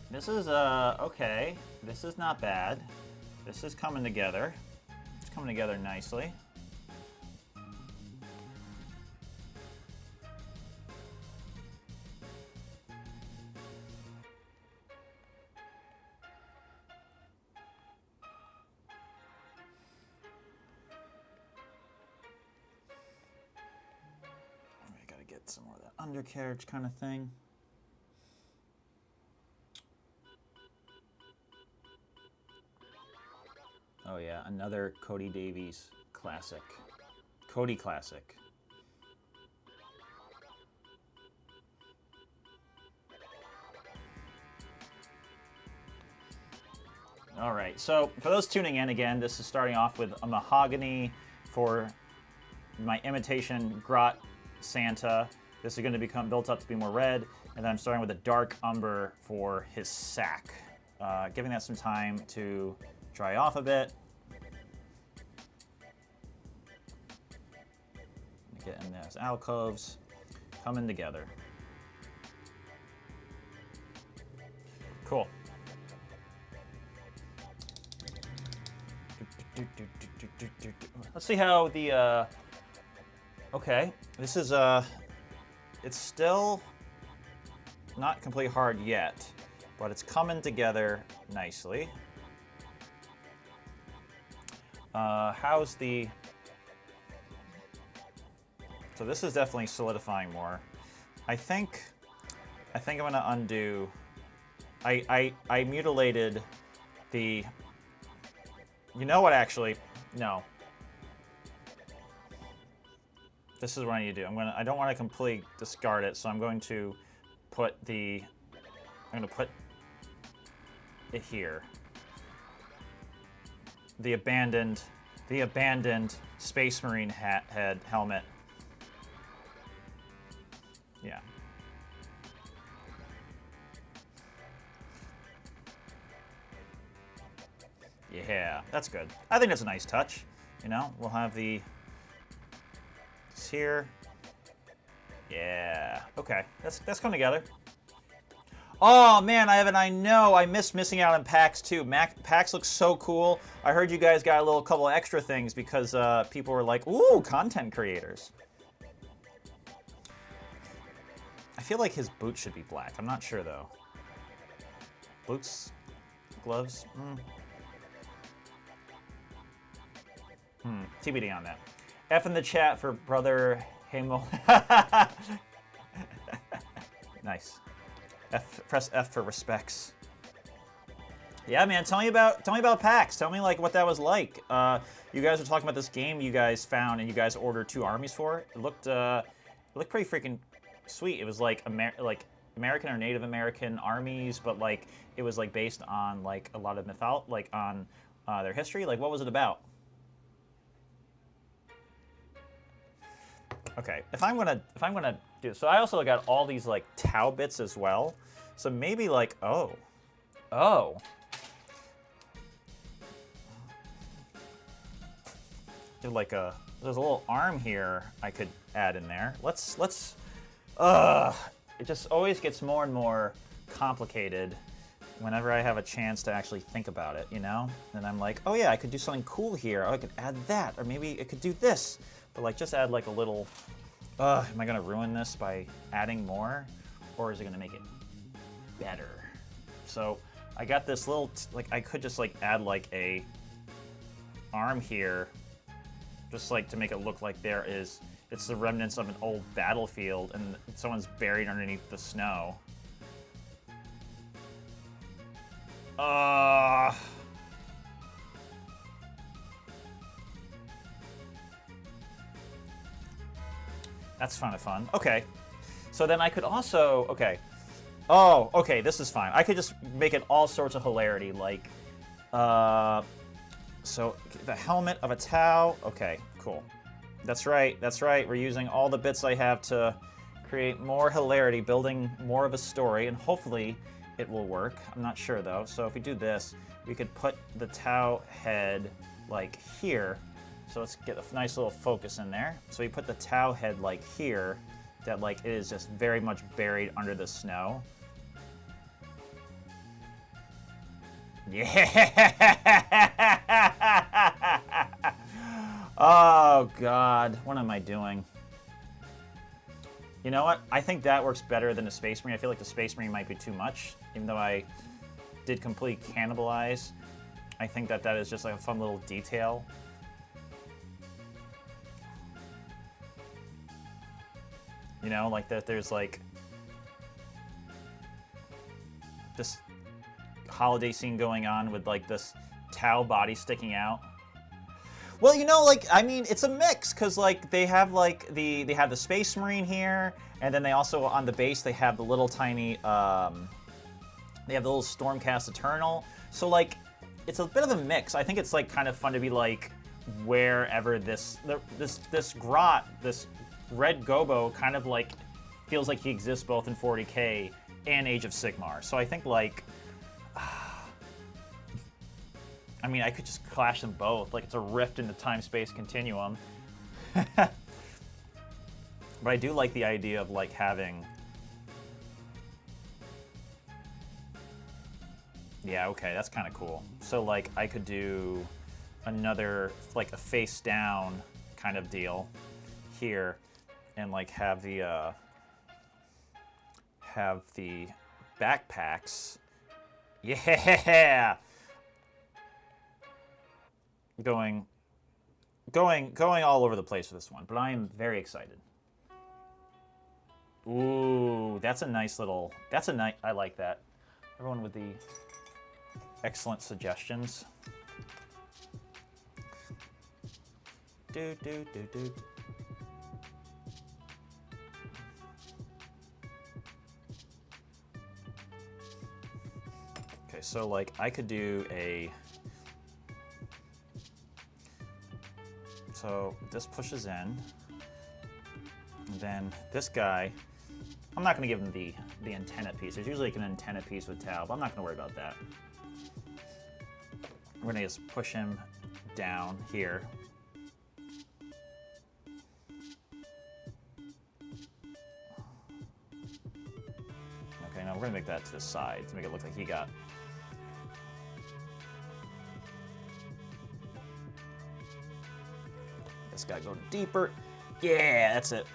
This is, okay. This is not bad. This is coming together. It's coming together nicely. I gotta get some more of that undercarriage kind of thing. Oh yeah, another Cody Davies classic. Cody classic. All right, so for those tuning in again, this is starting off with a mahogany for my imitation Grot Santa. This is going to become built up to be more red, and then I'm starting with a dark umber for his sack. Giving that some time to dry off a bit. Getting those alcoves coming together. Cool. Let's see how the, okay, this is, it's still not completely hard yet, but it's coming together nicely. How's the, so this is definitely solidifying more. I think I'm gonna undo, I mutilated the, you know what, actually, no. This is what I need to do. I don't want to completely discard it, so I'm going to put the, I'm going to put it here. The abandoned Space Marine helmet. Yeah. Yeah, that's good. I think that's a nice touch. You know, we'll have this here. Yeah. Okay. That's coming together. Oh man, I know I miss missing out on PAX too. PAX looks so cool. I heard you guys got a couple of extra things because people were like, "Ooh, content creators." I feel like his boots should be black. I'm not sure though. Boots, gloves. TBD on that. F in the chat for brother Hamel. Nice. Press F for respects. Yeah, man. Tell me about PAX. Tell me like what that was like. You guys were talking about this game you guys found and you guys ordered 2 armies for. It looked pretty freaking sweet. It was like American or Native American armies, but like it was like based on like a lot of like on their history. Like what was it about? Okay, if I'm gonna do, so I also got all these like Tau bits as well. So maybe like, oh. Like there's a little arm here I could add in there. Let's, it just always gets more and more complicated whenever I have a chance to actually think about it, you know? And I'm like, oh yeah, I could do something cool here. Oh, I could add that, or maybe it could do this. But like just add like a little, am I gonna ruin this by adding more? Or is it gonna make it better? So I got this little, like I could just like add like a arm here, just like to make it look like it's the remnants of an old battlefield and someone's buried underneath the snow. That's kind of fun. Okay. So then I could also, okay. Oh, okay, this is fine. I could just make it all sorts of hilarity, like, so the helmet of a Tau. Okay, cool. That's right, that's right. We're using all the bits I have to create more hilarity, building more of a story, and hopefully it will work. I'm not sure though. So if we do this, we could put the Tau head like here. So let's get a nice little focus in there. So we put the Tau head like here, that like it is just very much buried under the snow. Yeah! Oh God, what am I doing? You know what? I think that works better than the Space Marine. I feel like the Space Marine might be too much, even though I did completely cannibalize. I think that that is just like a fun little detail. You know, like that there's like this holiday scene going on with like this Tau body sticking out. Well, you know, like, I mean, it's a mix, because, like, they have, like, they have the Space Marine here, and then they also, on the base, they have the little tiny, they have the little Stormcast Eternal. So, like, it's a bit of a mix. I think it's, like, kind of fun to be, like, wherever this Grot, this red Gobo, kind of, like, feels like he exists both in 40K and Age of Sigmar. So I think, like, I mean, I could just clash them both. Like, it's a rift in the time-space continuum. But I do like the idea of, like, having... Yeah, okay, that's kind of cool. So, like, I could do another, like, a face-down kind of deal here. And, like, have the backpacks. Yeah! Going all over the place for this one, but I am very excited. Ooh, that's a nice little, I like that. Everyone with the excellent suggestions. Okay, so like I could do a, so this pushes in, and then this guy, I'm not going to give him the antenna piece. There's usually like an antenna piece with Tau, but I'm not going to worry about that. We're going to just push him down here. Okay, now we're going to make that to the side to make it look like he got... This guy go deeper. Yeah, that's it.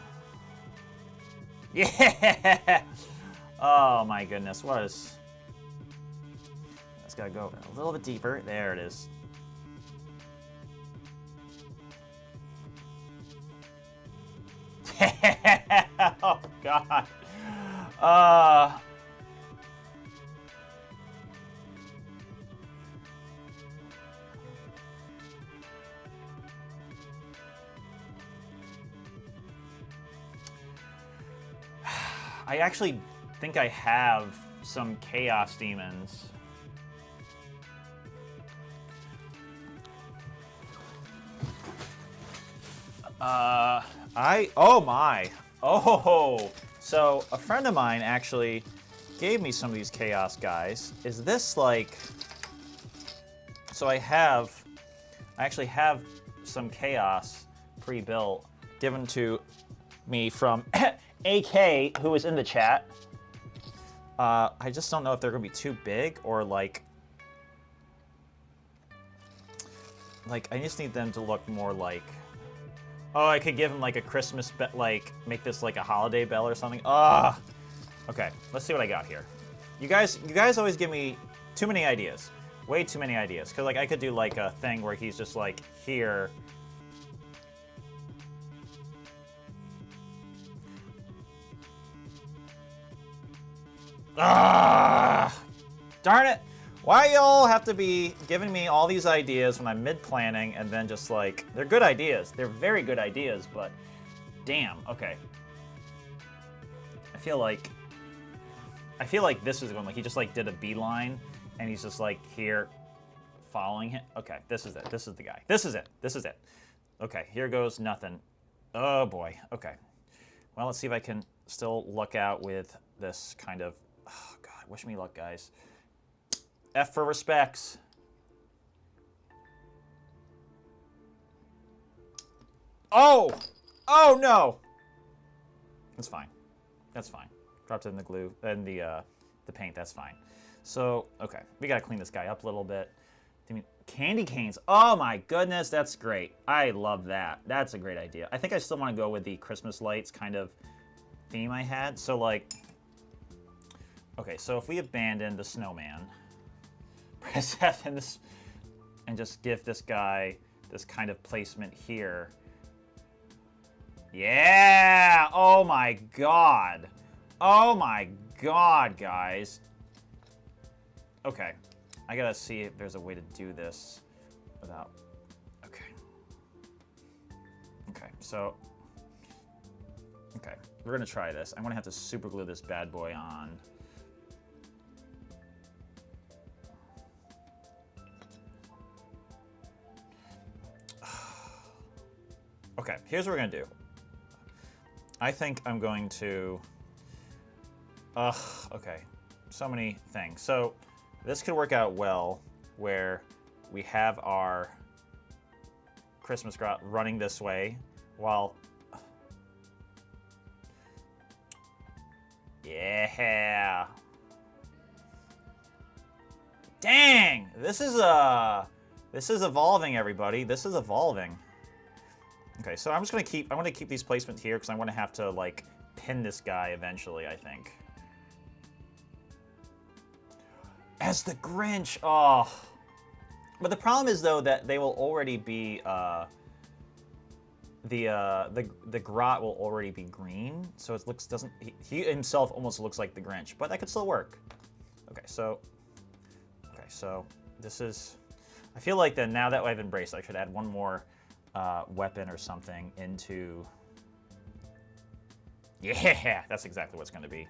Yeah! Oh my goodness, what is... This guy go a little bit deeper. There it is. Oh God. I actually think I have some Chaos Demons. Oh my. Oh, so a friend of mine actually gave me some of these Chaos guys. Is this like, so I actually have some Chaos pre-built given to me from AK, who is in the chat. I just don't know if they're gonna be too big or like I just need them to look more like, oh, I could give him like a Christmas, like make this like a holiday bell or something. Ah, okay, let's see what I got here. You guys always give me too many ideas, way too many ideas. Cause like I could do like a thing where he's just like here. Ah, darn it. Why y'all have to be giving me all these ideas when I'm mid-planning and then just like, they're good ideas. They're very good ideas, but damn, okay. I feel like I feel like this is going, like, he just, like, did a beeline, and he's just, like, here, following him. Okay, this is it. This is the guy. This is it. This is it. Okay, here goes nothing. Oh, boy. Okay. Well, let's see if I can still luck out with this kind of... Oh, God, wish me luck, guys. F for respects. Oh! Oh, no! That's fine. That's fine. Dropped it in the glue, and the paint, that's fine. So, okay, we gotta clean this guy up a little bit. Candy canes. Oh my goodness, that's great. I love that. That's a great idea. I think I still want to go with the Christmas lights kind of theme I had. So, like, okay, so if we abandon the snowman, press F in this, and just give this guy this kind of placement here. Yeah! Oh my god. Oh my god, guys. Okay. I gotta see if there's a way to do this without... Okay. Okay, so... Okay, we're gonna try this. I'm gonna have to super glue this bad boy on. Okay, here's what we're gonna do. I think I'm going to... okay. So many things. So... This could work out well, where we have our Christmas grot running this way, while... Yeah! Dang! This is evolving, everybody. This is evolving. Okay, so I'm just gonna keep... I want to keep these placements here, because I want to have to, like, pin this guy eventually, I think. As the Grinch, oh. But the problem is, though, that they will already be, the grot will already be green, so it looks, doesn't, he himself almost looks like the Grinch, but that could still work. Okay, so this is, I feel like that now that I've embraced, I should add one more weapon or something into, yeah, that's exactly what it's going to be.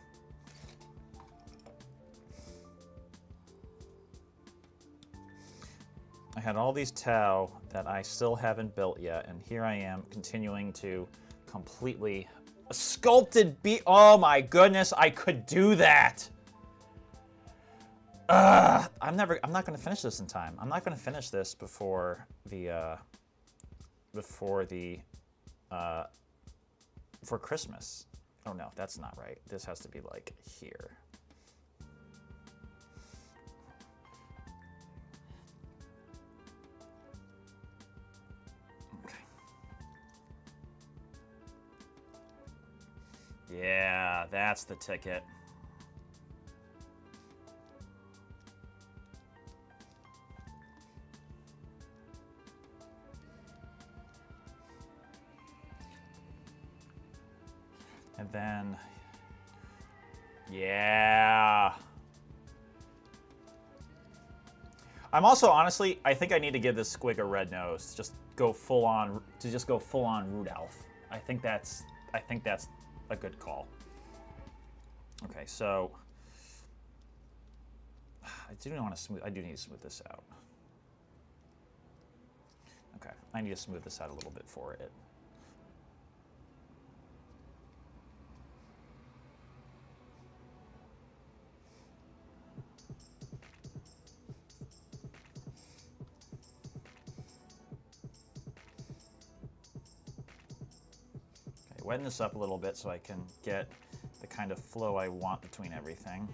I had all these Tau that I still haven't built yet, and here I am continuing to completely... A sculpted beast! Oh my goodness, I could do that! I'm not gonna finish this in time. I'm not gonna finish this before Christmas. Oh no, that's not right. This has to be like here. Yeah, that's the ticket. And then, yeah. I'm also, honestly, I think I need to give this squig a red nose. Just go full on, Rudolph. I think that's a good call. Okay, so I do need to smooth this out. Okay, I need to smooth this out a little bit for it. Weten this up a little bit so I can get the kind of flow I want between everything.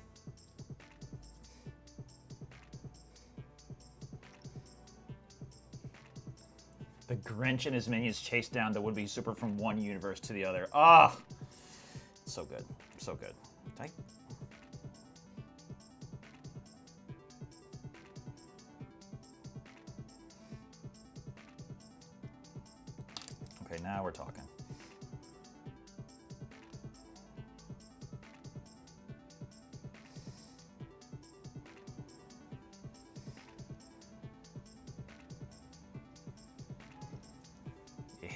The Grinch and his minions chase down the would-be super from one universe to the other. Ah! So good. So good. Okay, now we're talking.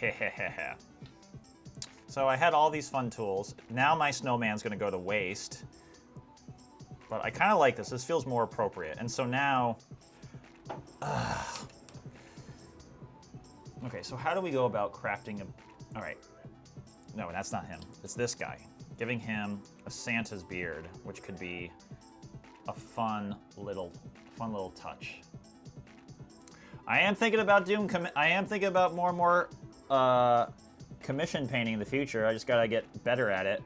Yeah. So I had all these fun tools. Now my snowman's going to go to waste. But I kind of like this. This feels more appropriate. And so now... Okay, so how do we go about crafting a... All right. No, that's not him. It's this guy. Giving him a Santa's beard, which could be a fun little touch. I am thinking about doing... I am thinking about more and more commission painting in the future. I just gotta get better at it.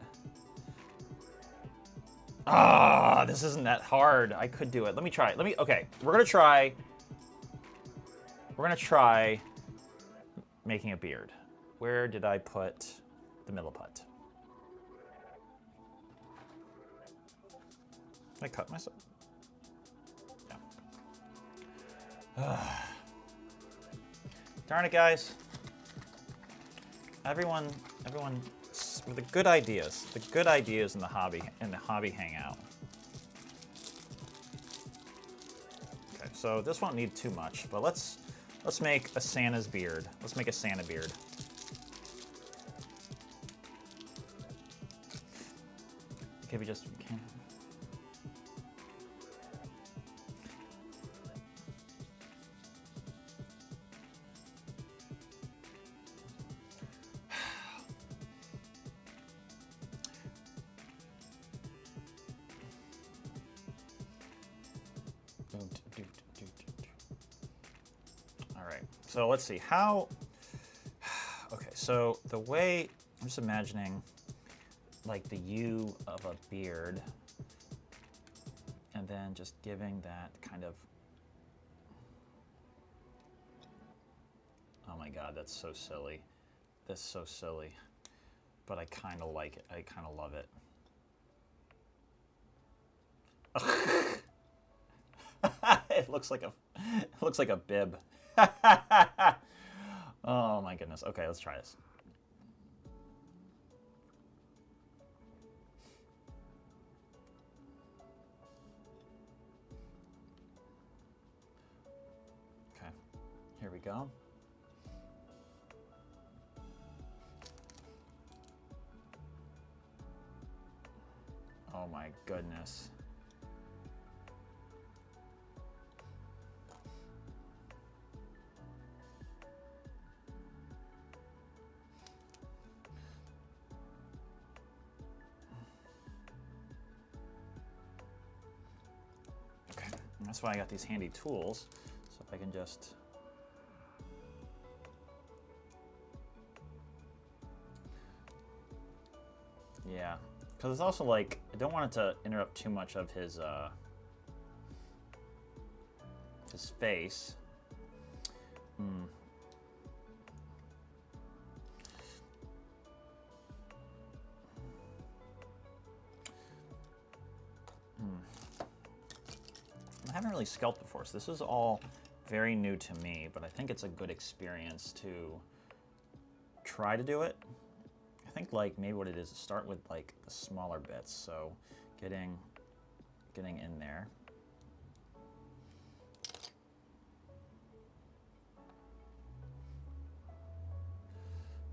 Ah, this isn't that hard. I could do it. Let me try it. Okay, we're gonna try making a beard. Where did I put the milliput? Did I cut myself? No. Darn it, guys. Everyone with the good ideas in the hobby hangout. Okay, so this won't need too much, but let's make a Santa's beard. Let's make a Santa beard. Okay, we can. All right, so let's see how. Okay, so the way I'm just imagining like the U of a beard and then just giving that kind of. Oh my God, that's so silly. That's so silly, but I kind of like it. I kind of love it. It looks like a bib. Oh my goodness. Okay, let's try this. Okay, here we go. Oh my goodness. That's why I got these handy tools. So if I can just... Yeah, because it's also like, I don't want it to interrupt too much of his face. I haven't really sculpted before, so this is all very new to me, but I think it's a good experience to try to do it. I think like maybe what it is start with like the smaller bits, so getting in there.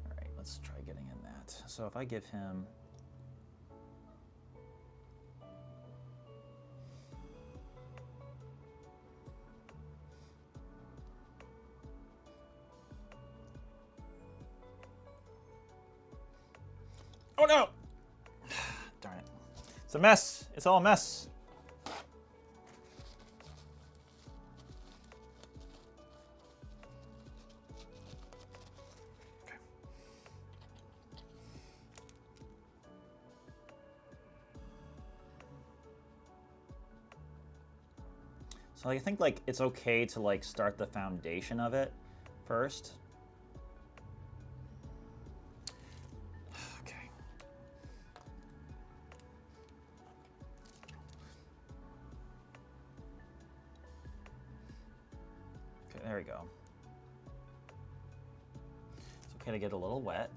All right, let's try getting in that. So if I give him oh no! Darn it. It's a mess. It's all a mess. Okay. So I think like it's okay to like start the foundation of it first. There we go. It's okay to get a little wet.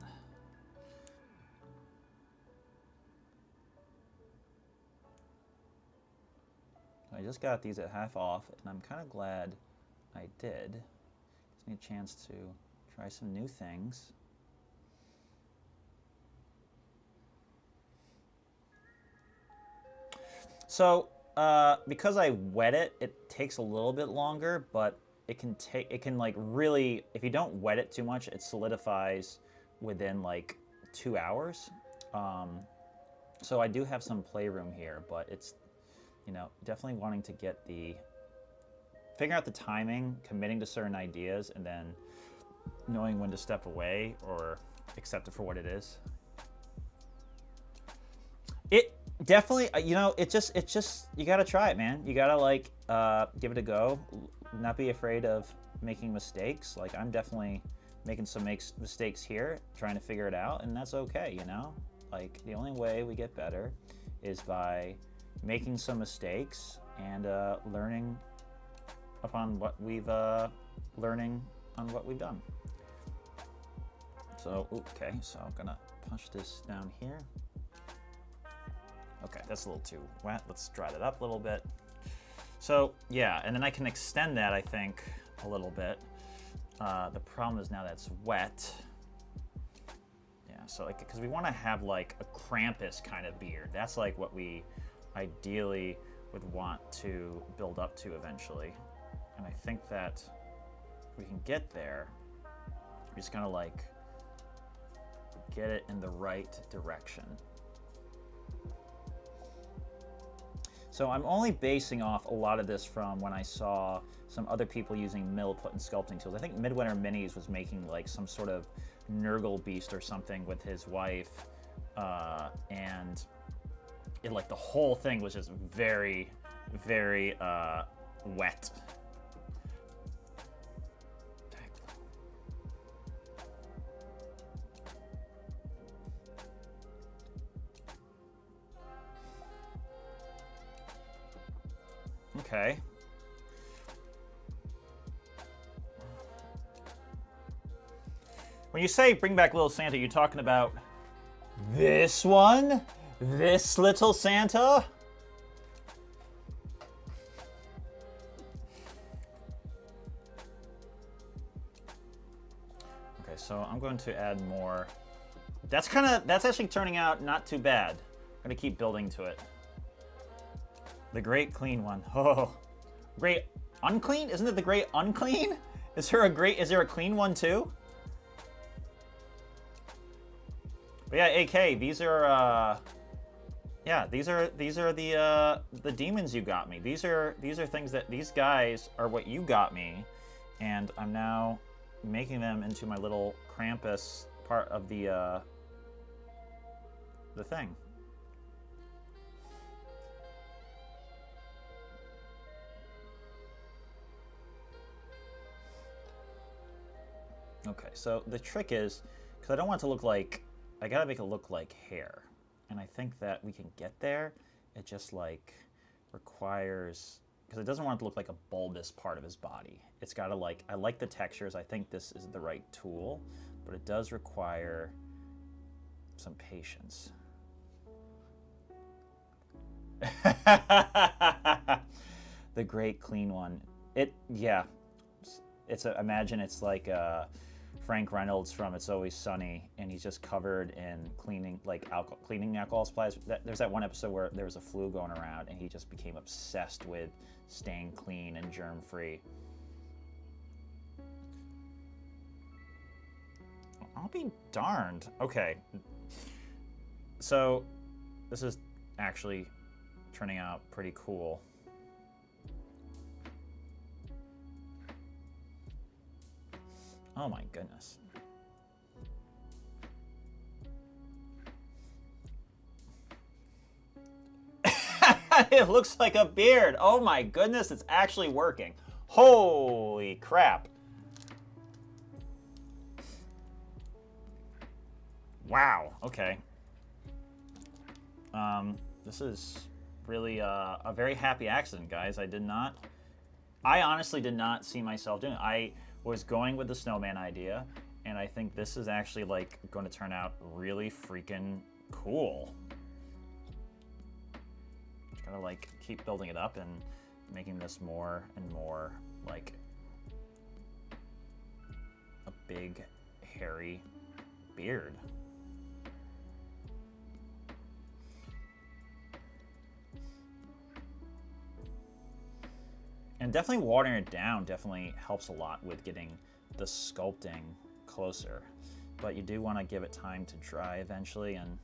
I just got these at half off, and I'm kind of glad I did. Gives me a chance to try some new things. So because I wet it, it takes a little bit longer, but it can like really, if you don't wet it too much, it solidifies within like 2 hours. So I do have some playroom here, but it's, you know, definitely wanting to get figuring out the timing, committing to certain ideas, and then knowing when to step away or accept it for what it is. It definitely, you know, it's just, you gotta try it, man. You gotta like, give it a go. Not be afraid of making mistakes. Like, I'm definitely making some mistakes here, trying to figure it out, and that's okay, you know? Like, the only way we get better is by making some mistakes and learning upon what we've learning on what we've done. So okay, so I'm gonna punch this down here. Okay, that's a little too wet. Let's dry that up a little bit. So yeah, and then I can extend that, I think, a little bit. The problem is now that's wet. Yeah, so like, because we want to have like a Krampus kind of beard. That's like what we ideally would want to build up to eventually. And I think that we can get there. We're just gonna like get it in the right direction. So I'm only basing off a lot of this from when I saw some other people using mill put and sculpting tools. I think Midwinter Minis was making like some sort of Nurgle beast or something with his wife, and it, like, the whole thing was just very, very wet. Okay. When you say bring back Little Santa, you're talking about this one? This little Santa? Okay, so I'm going to add more. That's actually turning out not too bad. I'm gonna keep building to it. The Great Clean one. Oh, Great Unclean? Isn't it the Great Unclean? Is there a clean one too? But yeah, AK, these are yeah, these are the demons you got me. These are things that, these guys are what you got me, and I'm now making them into my little Krampus part of the thing. Okay, so the trick is, because I don't want it to look like, I gotta make it look like hair. And I think that we can get there. It just like requires, because it doesn't want it to look like a bulbous part of his body. It's gotta like, I like the textures. I think this is the right tool, but it does require some patience. The Great Clean one. Yeah. Imagine it's like Frank Reynolds from It's Always Sunny, and he's just covered in cleaning alcohol supplies. There's that one episode where there was a flu going around, and he just became obsessed with staying clean and germ-free. I'll be darned. Okay. So this is actually turning out pretty cool. Oh my goodness. It looks like a beard. Oh my goodness, it's actually working. Holy crap. Wow, okay. This is really a very happy accident, guys. I honestly did not see myself doing it. I was going with the snowman idea, and I think this is actually like going to turn out really freaking cool. Just gotta like keep building it up and making this more and more like a big hairy beard. And definitely watering it down definitely helps a lot with getting the sculpting closer. But you do want to give it time to dry eventually, and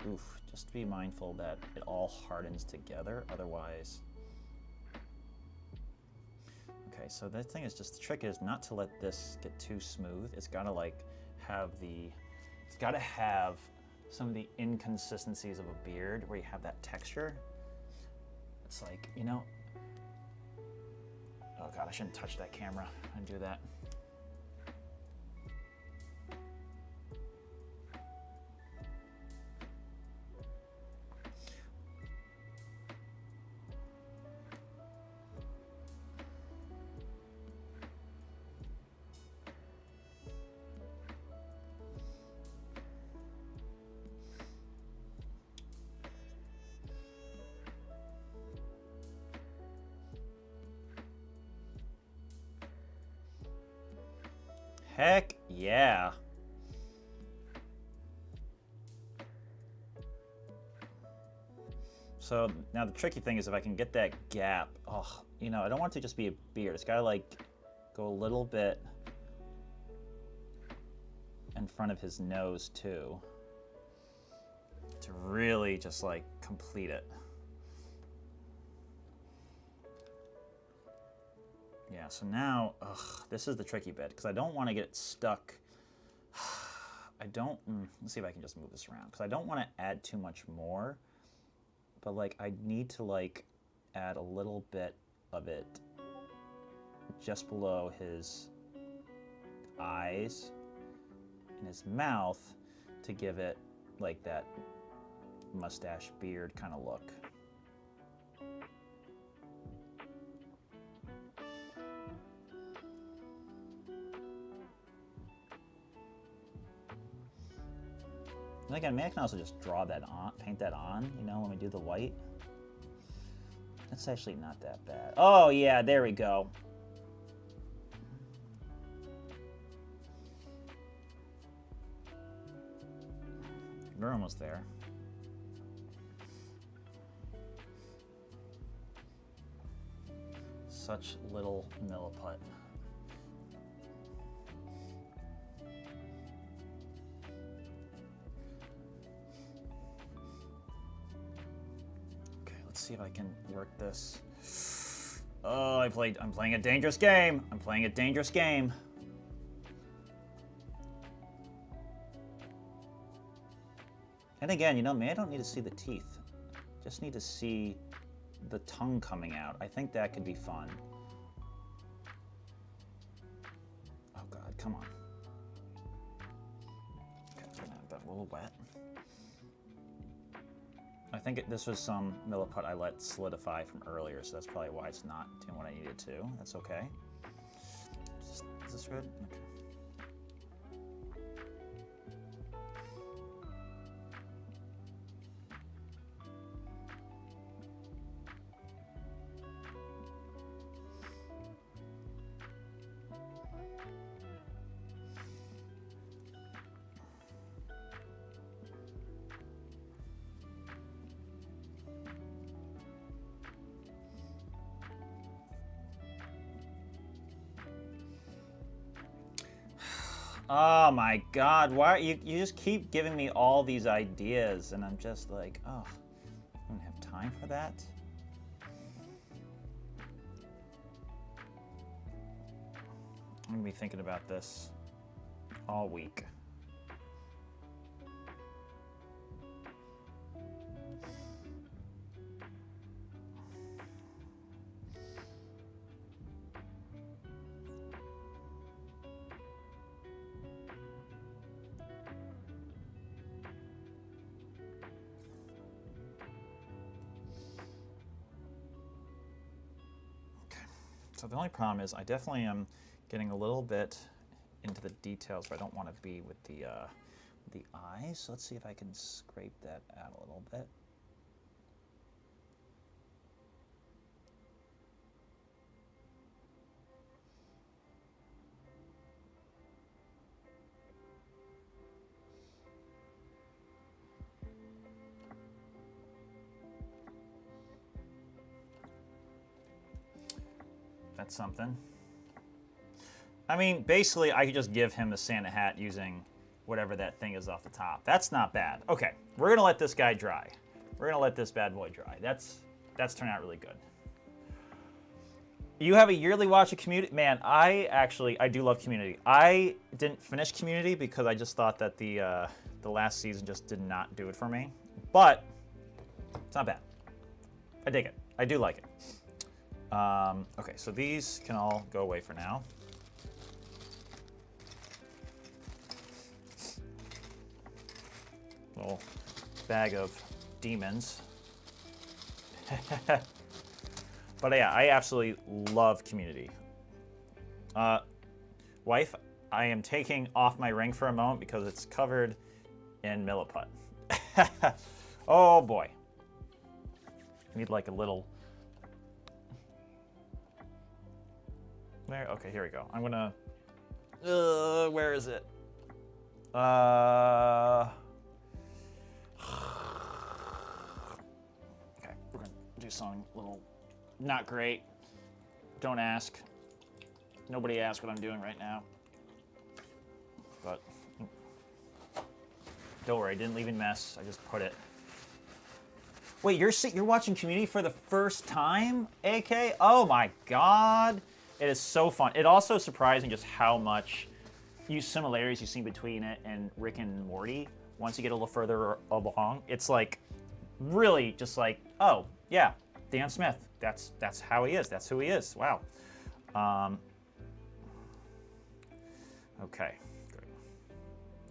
oof, just be mindful that it all hardens together, otherwise. Okay, so the thing is just, the trick is not to let this get too smooth. It's gotta like have it's gotta have some of the inconsistencies of a beard where you have that texture. It's like, you know, oh God, I shouldn't touch that camera and do that. Heck yeah. So now the tricky thing is if I can get that gap, oh, you know, I don't want it to just be a beard. It's gotta like go a little bit in front of his nose too, to really just like complete it. Yeah, so now, this is the tricky bit, because I don't want to get it stuck. I don't, let's see if I can just move this around, because I don't want to add too much more, but like I need to like add a little bit of it just below his eyes and his mouth to give it like that mustache beard kind of look. And again, maybe I can also just draw that on, paint that on, you know, when we do the white. That's actually not that bad. Oh yeah, there we go. We're almost there. Such little milliput. See if I can work this. Oh, I'm playing a dangerous game. I'm playing a dangerous game. And again, you know, maybe I don't need to see the teeth. Just need to see the tongue coming out. I think that could be fun. Oh God, come on. Okay, that's a little wet. I think this was some milliput I let solidify from earlier, so that's probably why it's not doing what I needed to. That's okay. Is this good? Okay. Oh my God, why you just keep giving me all these ideas and I'm just like, oh, I don't have time for that. I'm gonna be thinking about this all week. So the only problem is I definitely am getting a little bit into the details where I don't want to be with the eyes. So let's see if I can scrape that out a little bit. That's something. I mean, basically, I could just give him the Santa hat using whatever that thing is off the top. That's not bad. Okay, we're gonna let this guy dry. We're gonna let this bad boy dry. That's turned out really good. You have a yearly watch of Community? Man, I do love Community. I didn't finish Community because I just thought that the last season just did not do it for me. But it's not bad. I dig it. I do like it. Okay, so these can all go away for now. Little bag of demons. But yeah, I absolutely love Community. Wife, I am taking off my ring for a moment because it's covered in milliput. Oh boy. I need like a little... Where? Okay, here we go. I'm gonna... where is it? Okay, we're gonna do something a little not great. Don't ask. Nobody ask what I'm doing right now. But don't worry, I didn't leave in mess. I just put it. Wait, you're watching Community for the first time, AK? Oh my God. It is so fun. It also surprising just how much similarities you see between it and Rick and Morty. Once you get a little further along, it's like really just like, oh yeah, Dan Smith. That's how he is. That's who he is. Wow. Okay,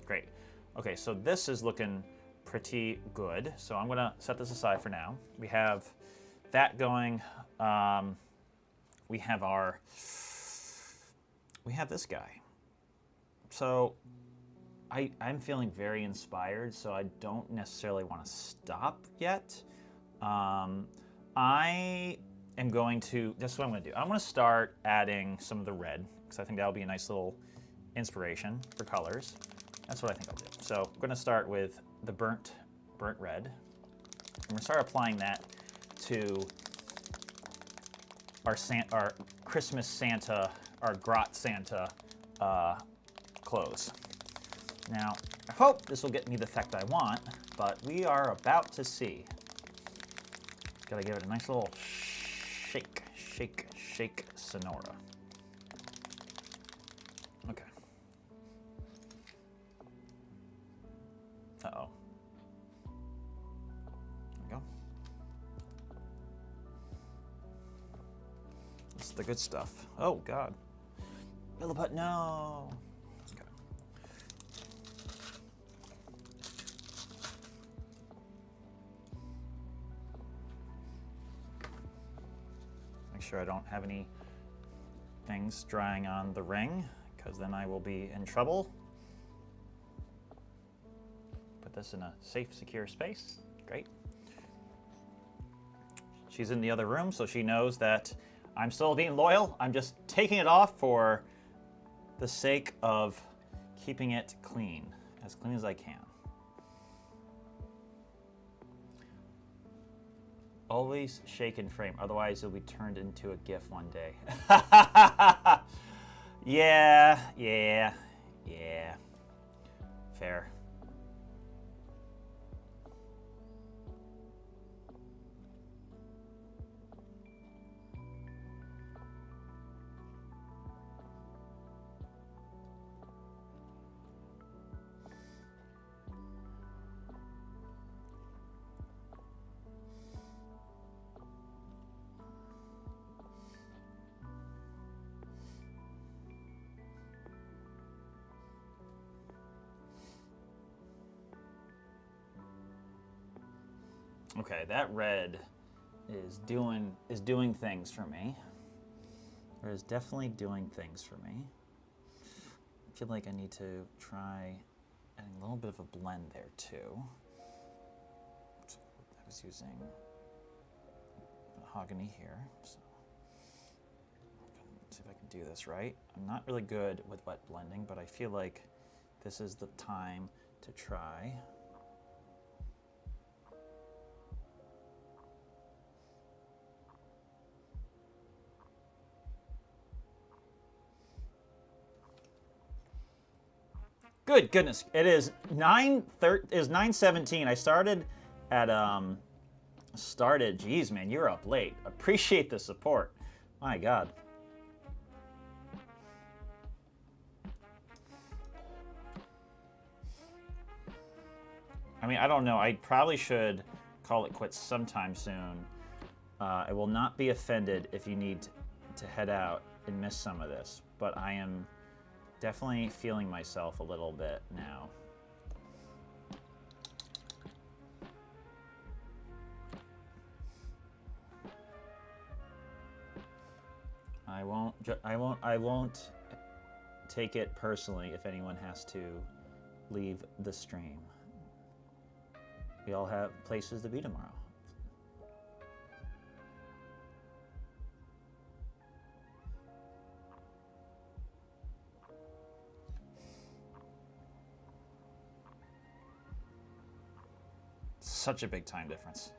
great. Okay, so this is looking pretty good. So I'm gonna set this aside for now. We have that going. We have this guy. So I'm feeling very inspired, so I don't necessarily want to stop yet. I am going to, that's what I'm going to do. I'm going to start adding some of the red, because I think that'll be a nice little inspiration for colors. That's what I think I'll do. So I'm going to start with the burnt red. I'm going to start applying that to our Christmas Santa, our Grot Santa clothes. Now, I hope this will get me the effect I want, but we are about to see. Gotta give it a nice little shake, shake, shake, Sonora. Okay. Uh-oh. There we go. This is the good stuff. Oh, God. Milliput, no! Okay. Make sure I don't have any things drying on the ring, because then I will be in trouble. Put this in a safe, secure space. Great. She's in the other room, so she knows that I'm still being loyal. I'm just taking it off for the sake of keeping it clean as I can. Always shake and frame, otherwise you'll be turned into a GIF one day. Yeah. Fair. Okay, that red is doing things for me. Or is definitely doing things for me. I feel like I need to try adding a little bit of a blend there too. So I was using mahogany here. So let's see if I can do this right. I'm not really good with wet blending, but I feel like this is the time to try. Good goodness. It is 9:17. I started at geez man, you're up late. Appreciate the support. My God. I mean, I don't know. I probably should call it quits sometime soon. I will not be offended if you need to head out and miss some of this, but I am definitely feeling myself a little bit now. I won't take it personally if anyone has to leave the stream. We all have places to be tomorrow. Such a big time difference.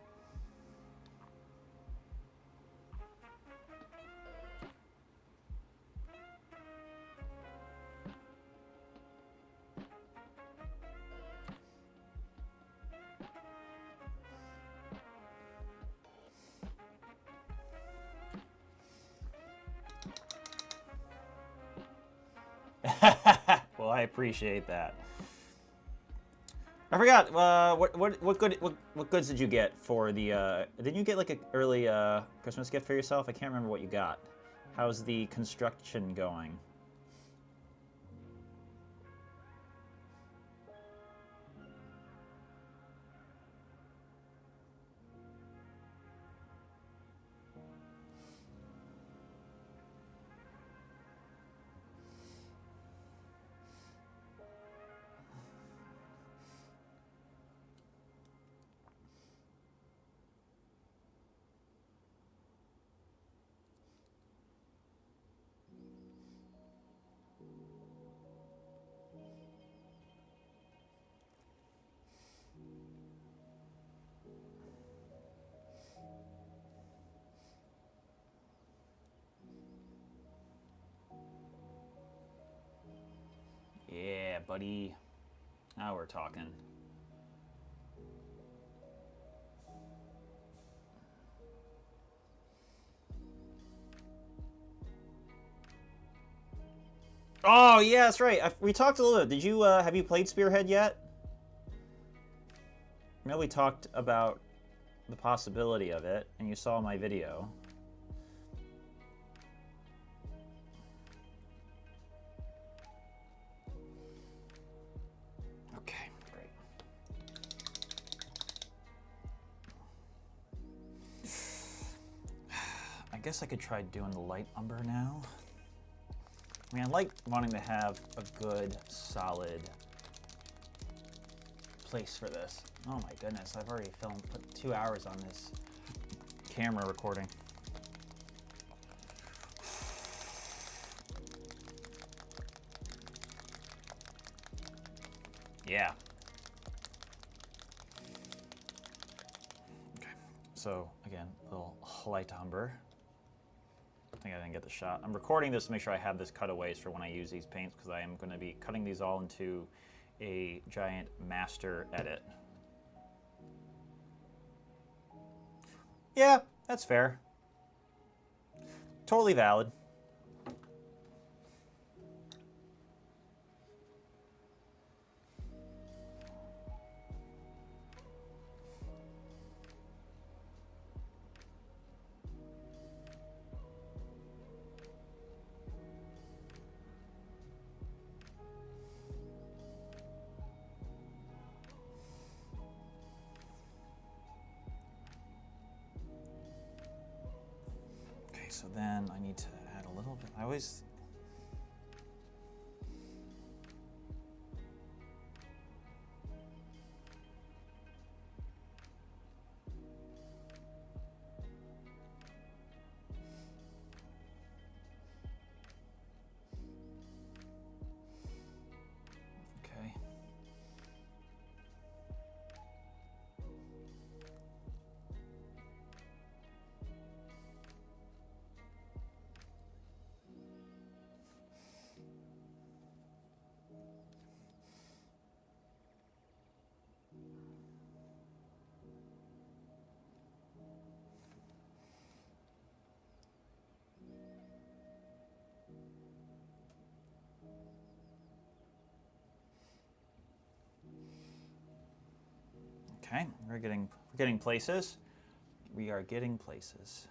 Well, I appreciate that. I forgot. What goods did you get for the? Didn't you get like an early Christmas gift for yourself? I can't remember what you got. How's the construction going? Yeah, buddy. Now we're talking. Oh, yeah, that's right. We talked a little bit. Did you, have you played Spearhead yet? I know we talked about the possibility of it, and you saw my video. Okay, great. I guess I could try doing the light umber now. I mean, I like wanting to have a good, solid place for this. Oh my goodness, I've already put 2 hours on this camera recording. Yeah. Okay, so again, a little light umber. I think I didn't get the shot. I'm recording this to make sure I have this cutaways for when I use these paints, because I am going to be cutting these all into a giant master edit. Yeah, that's fair. Totally valid. So then I need to add a little bit. I always... Okay. Okay, we're getting places. We are getting places.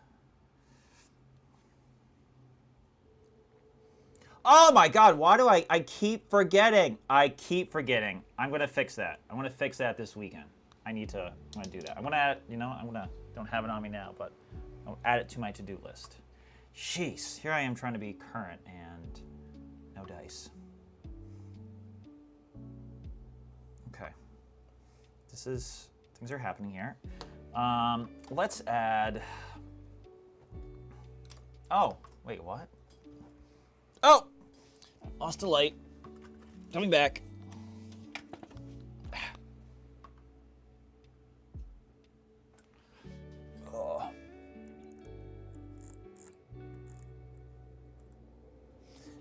Oh my God, why do I keep forgetting? I keep forgetting. I'm gonna fix that. I'm gonna fix that this weekend. I'm gonna do that. I'm gonna add, don't have it on me now, but I'll add it to my to-do list. Jeez, here I am trying to be current and no dice. Okay. Things are happening here. Let's add, oh, wait, what? Oh! Lost a light. Coming back. Oh.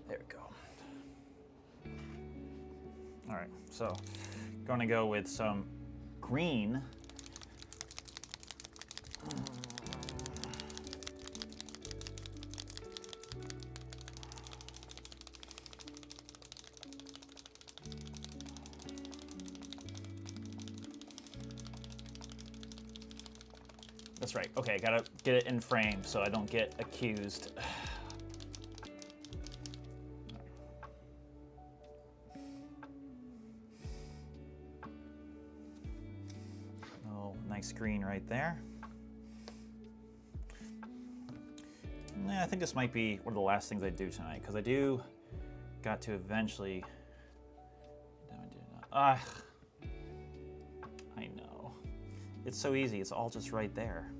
There we go. All right, so going to go with some green. That's right. Okay, gotta get it in frame so I don't get accused. Oh, nice green right there. I think this might be one of the last things I do tonight, because I do got to eventually. I know. It's so easy. It's all just right there.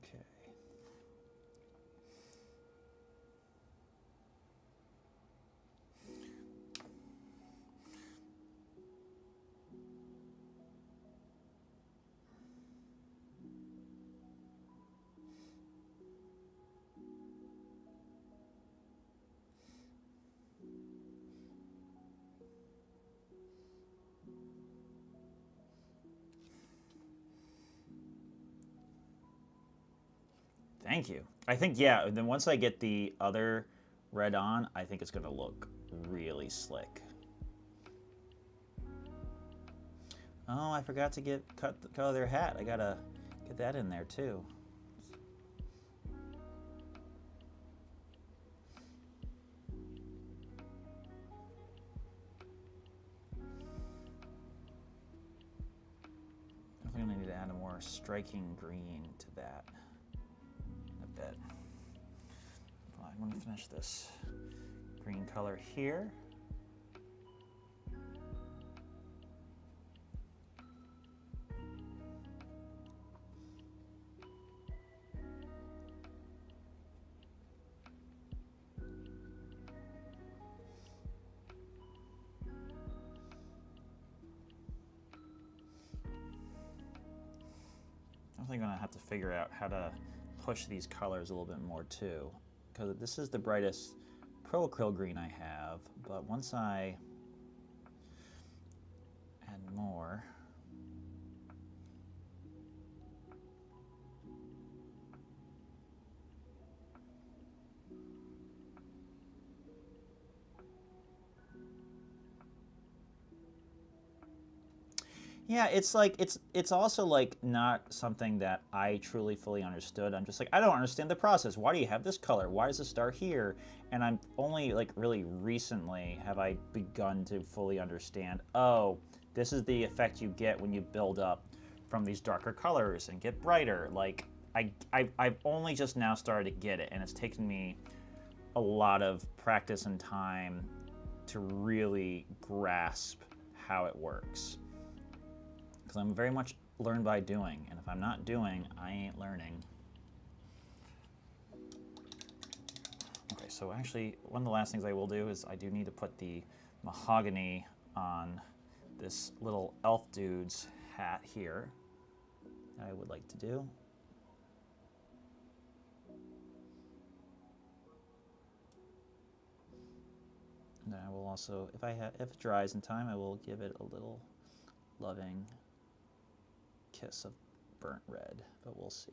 Okay. Thank you. I think, yeah, then once I get the other red on, I think it's going to look really slick. Oh, I forgot to cut the color of their hat. I got to get that in there too. I think I need to add a more striking green to that. Bit. Well, I'm going to finish this green color here. I think I'm going to have to figure out how to push these colors a little bit more too, because this is the brightest Pro Acryl green I have, but once I add more, yeah, it's like it's also like not something that I truly fully understood. I'm just like, I don't understand the process. Why do you have this color? Why does it start here? And I'm only like really recently have I begun to fully understand, oh, this is the effect you get when you build up from these darker colors and get brighter. Like I've only just now started to get it, and it's taken me a lot of practice and time to really grasp how it works. Because I'm very much learn by doing, and if I'm not doing, I ain't learning. Okay, so actually, one of the last things I will do is I do need to put the mahogany on this little elf dude's hat here that I would like to do. And then I will also, if it dries in time, I will give it a little loving kiss of burnt red, but we'll see.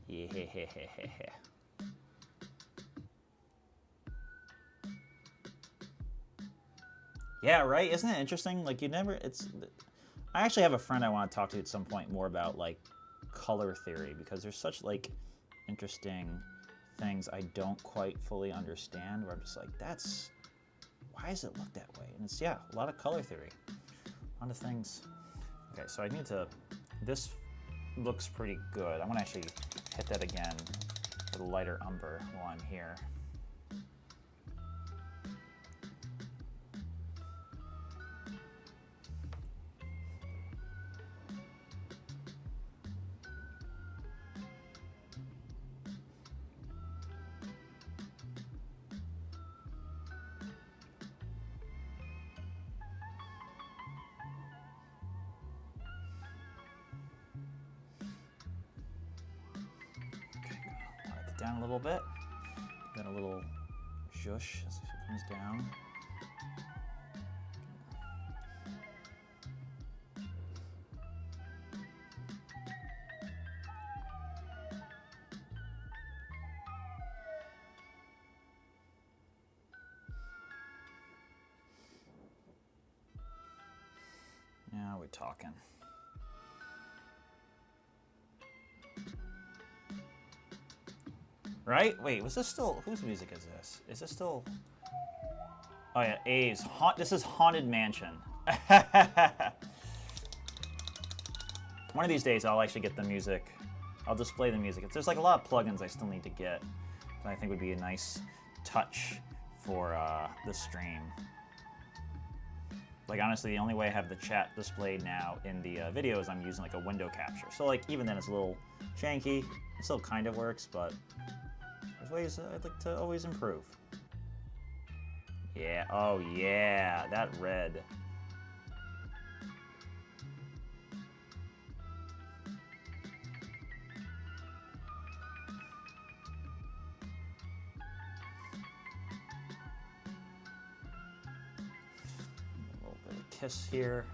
Yeah. Yeah, right? Isn't it interesting? Like, I actually have a friend I want to talk to at some point more about, like, color theory, because there's such, like, interesting things I don't quite fully understand, where I'm just like, why does it look that way? And it's, yeah, a lot of color theory. A lot of things. Okay, so I need to, this looks pretty good. I'm gonna actually hit that again with a lighter umber while I'm here. Down a little bit, then a little zhush as it comes down. Now we're talking. Right? Wait, was this still... Whose music is this? Is this still... Oh yeah, A's. This is Haunted Mansion. One of these days I'll actually get the music. I'll display the music. There's like a lot of plugins I still need to get that I think would be a nice touch for the stream. Like, honestly, the only way I have the chat displayed now in the video is I'm using like a window capture. So like, even then it's a little janky. It still kind of works, but there's ways I'd like to always improve. Yeah, oh yeah, that red. A little bit of kiss here.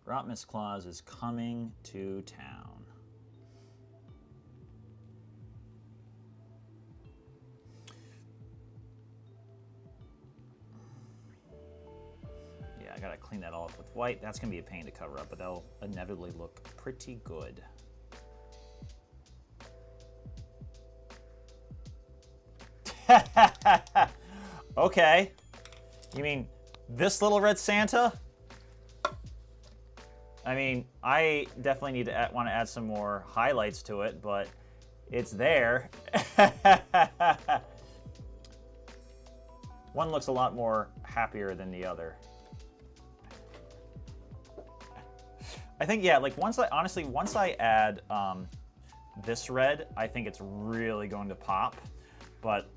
Grotmas Claus is coming to town. Yeah, I gotta clean that all up with white. That's gonna be a pain to cover up, but that'll inevitably look pretty good. Okay. You mean this little red Santa? I mean, I definitely need to want to add some more highlights to it, but it's there. One looks a lot more happier than the other. I think, yeah, like once I add this red, I think it's really going to pop. But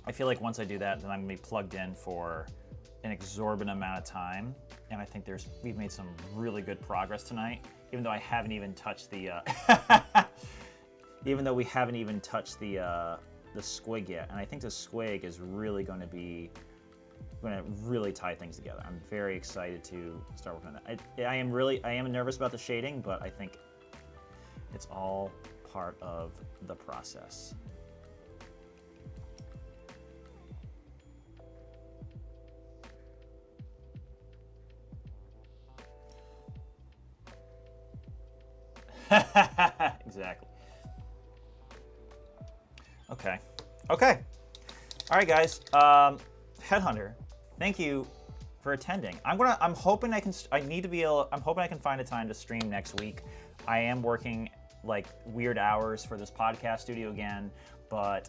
I feel like once I do that, then I'm gonna be plugged in for an exorbitant amount of time. And I think we've made some really good progress tonight, even though I haven't even touched the, even though we haven't even touched the squig yet. And I think the squig is really going to really tie things together. I'm very excited to start working on that. I am nervous about the shading, but I think it's all part of the process. Exactly. Okay. Okay. All right, guys. Headhunter, thank you for attending. I'm hoping I can find a time to stream next week. I am working like weird hours for this podcast studio again, but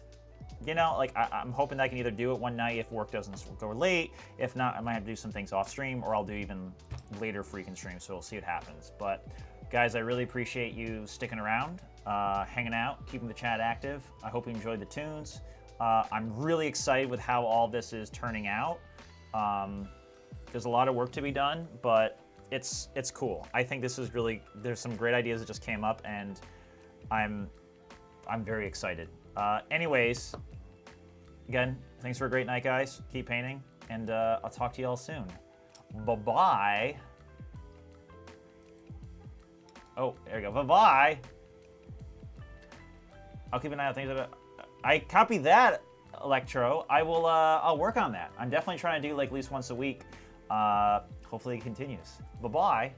you know, like I'm hoping that I can either do it one night if work doesn't go late. If not, I might have to do some things off stream, or I'll do even later freaking streams. So we'll see what happens. But guys, I really appreciate you sticking around, hanging out, keeping the chat active. I hope you enjoyed the tunes. I'm really excited with how all this is turning out. There's a lot of work to be done, but it's cool. I think this is really, there's some great ideas that just came up, and I'm very excited. Anyways, again, thanks for a great night, guys. Keep painting, and I'll talk to you all soon. Bye-bye. Oh, there we go. Bye-bye. I'll keep an eye out things. I copy that, Electro. I will. I'll work on that. I'm definitely trying to do like at least once a week. Hopefully it continues. Bye-bye.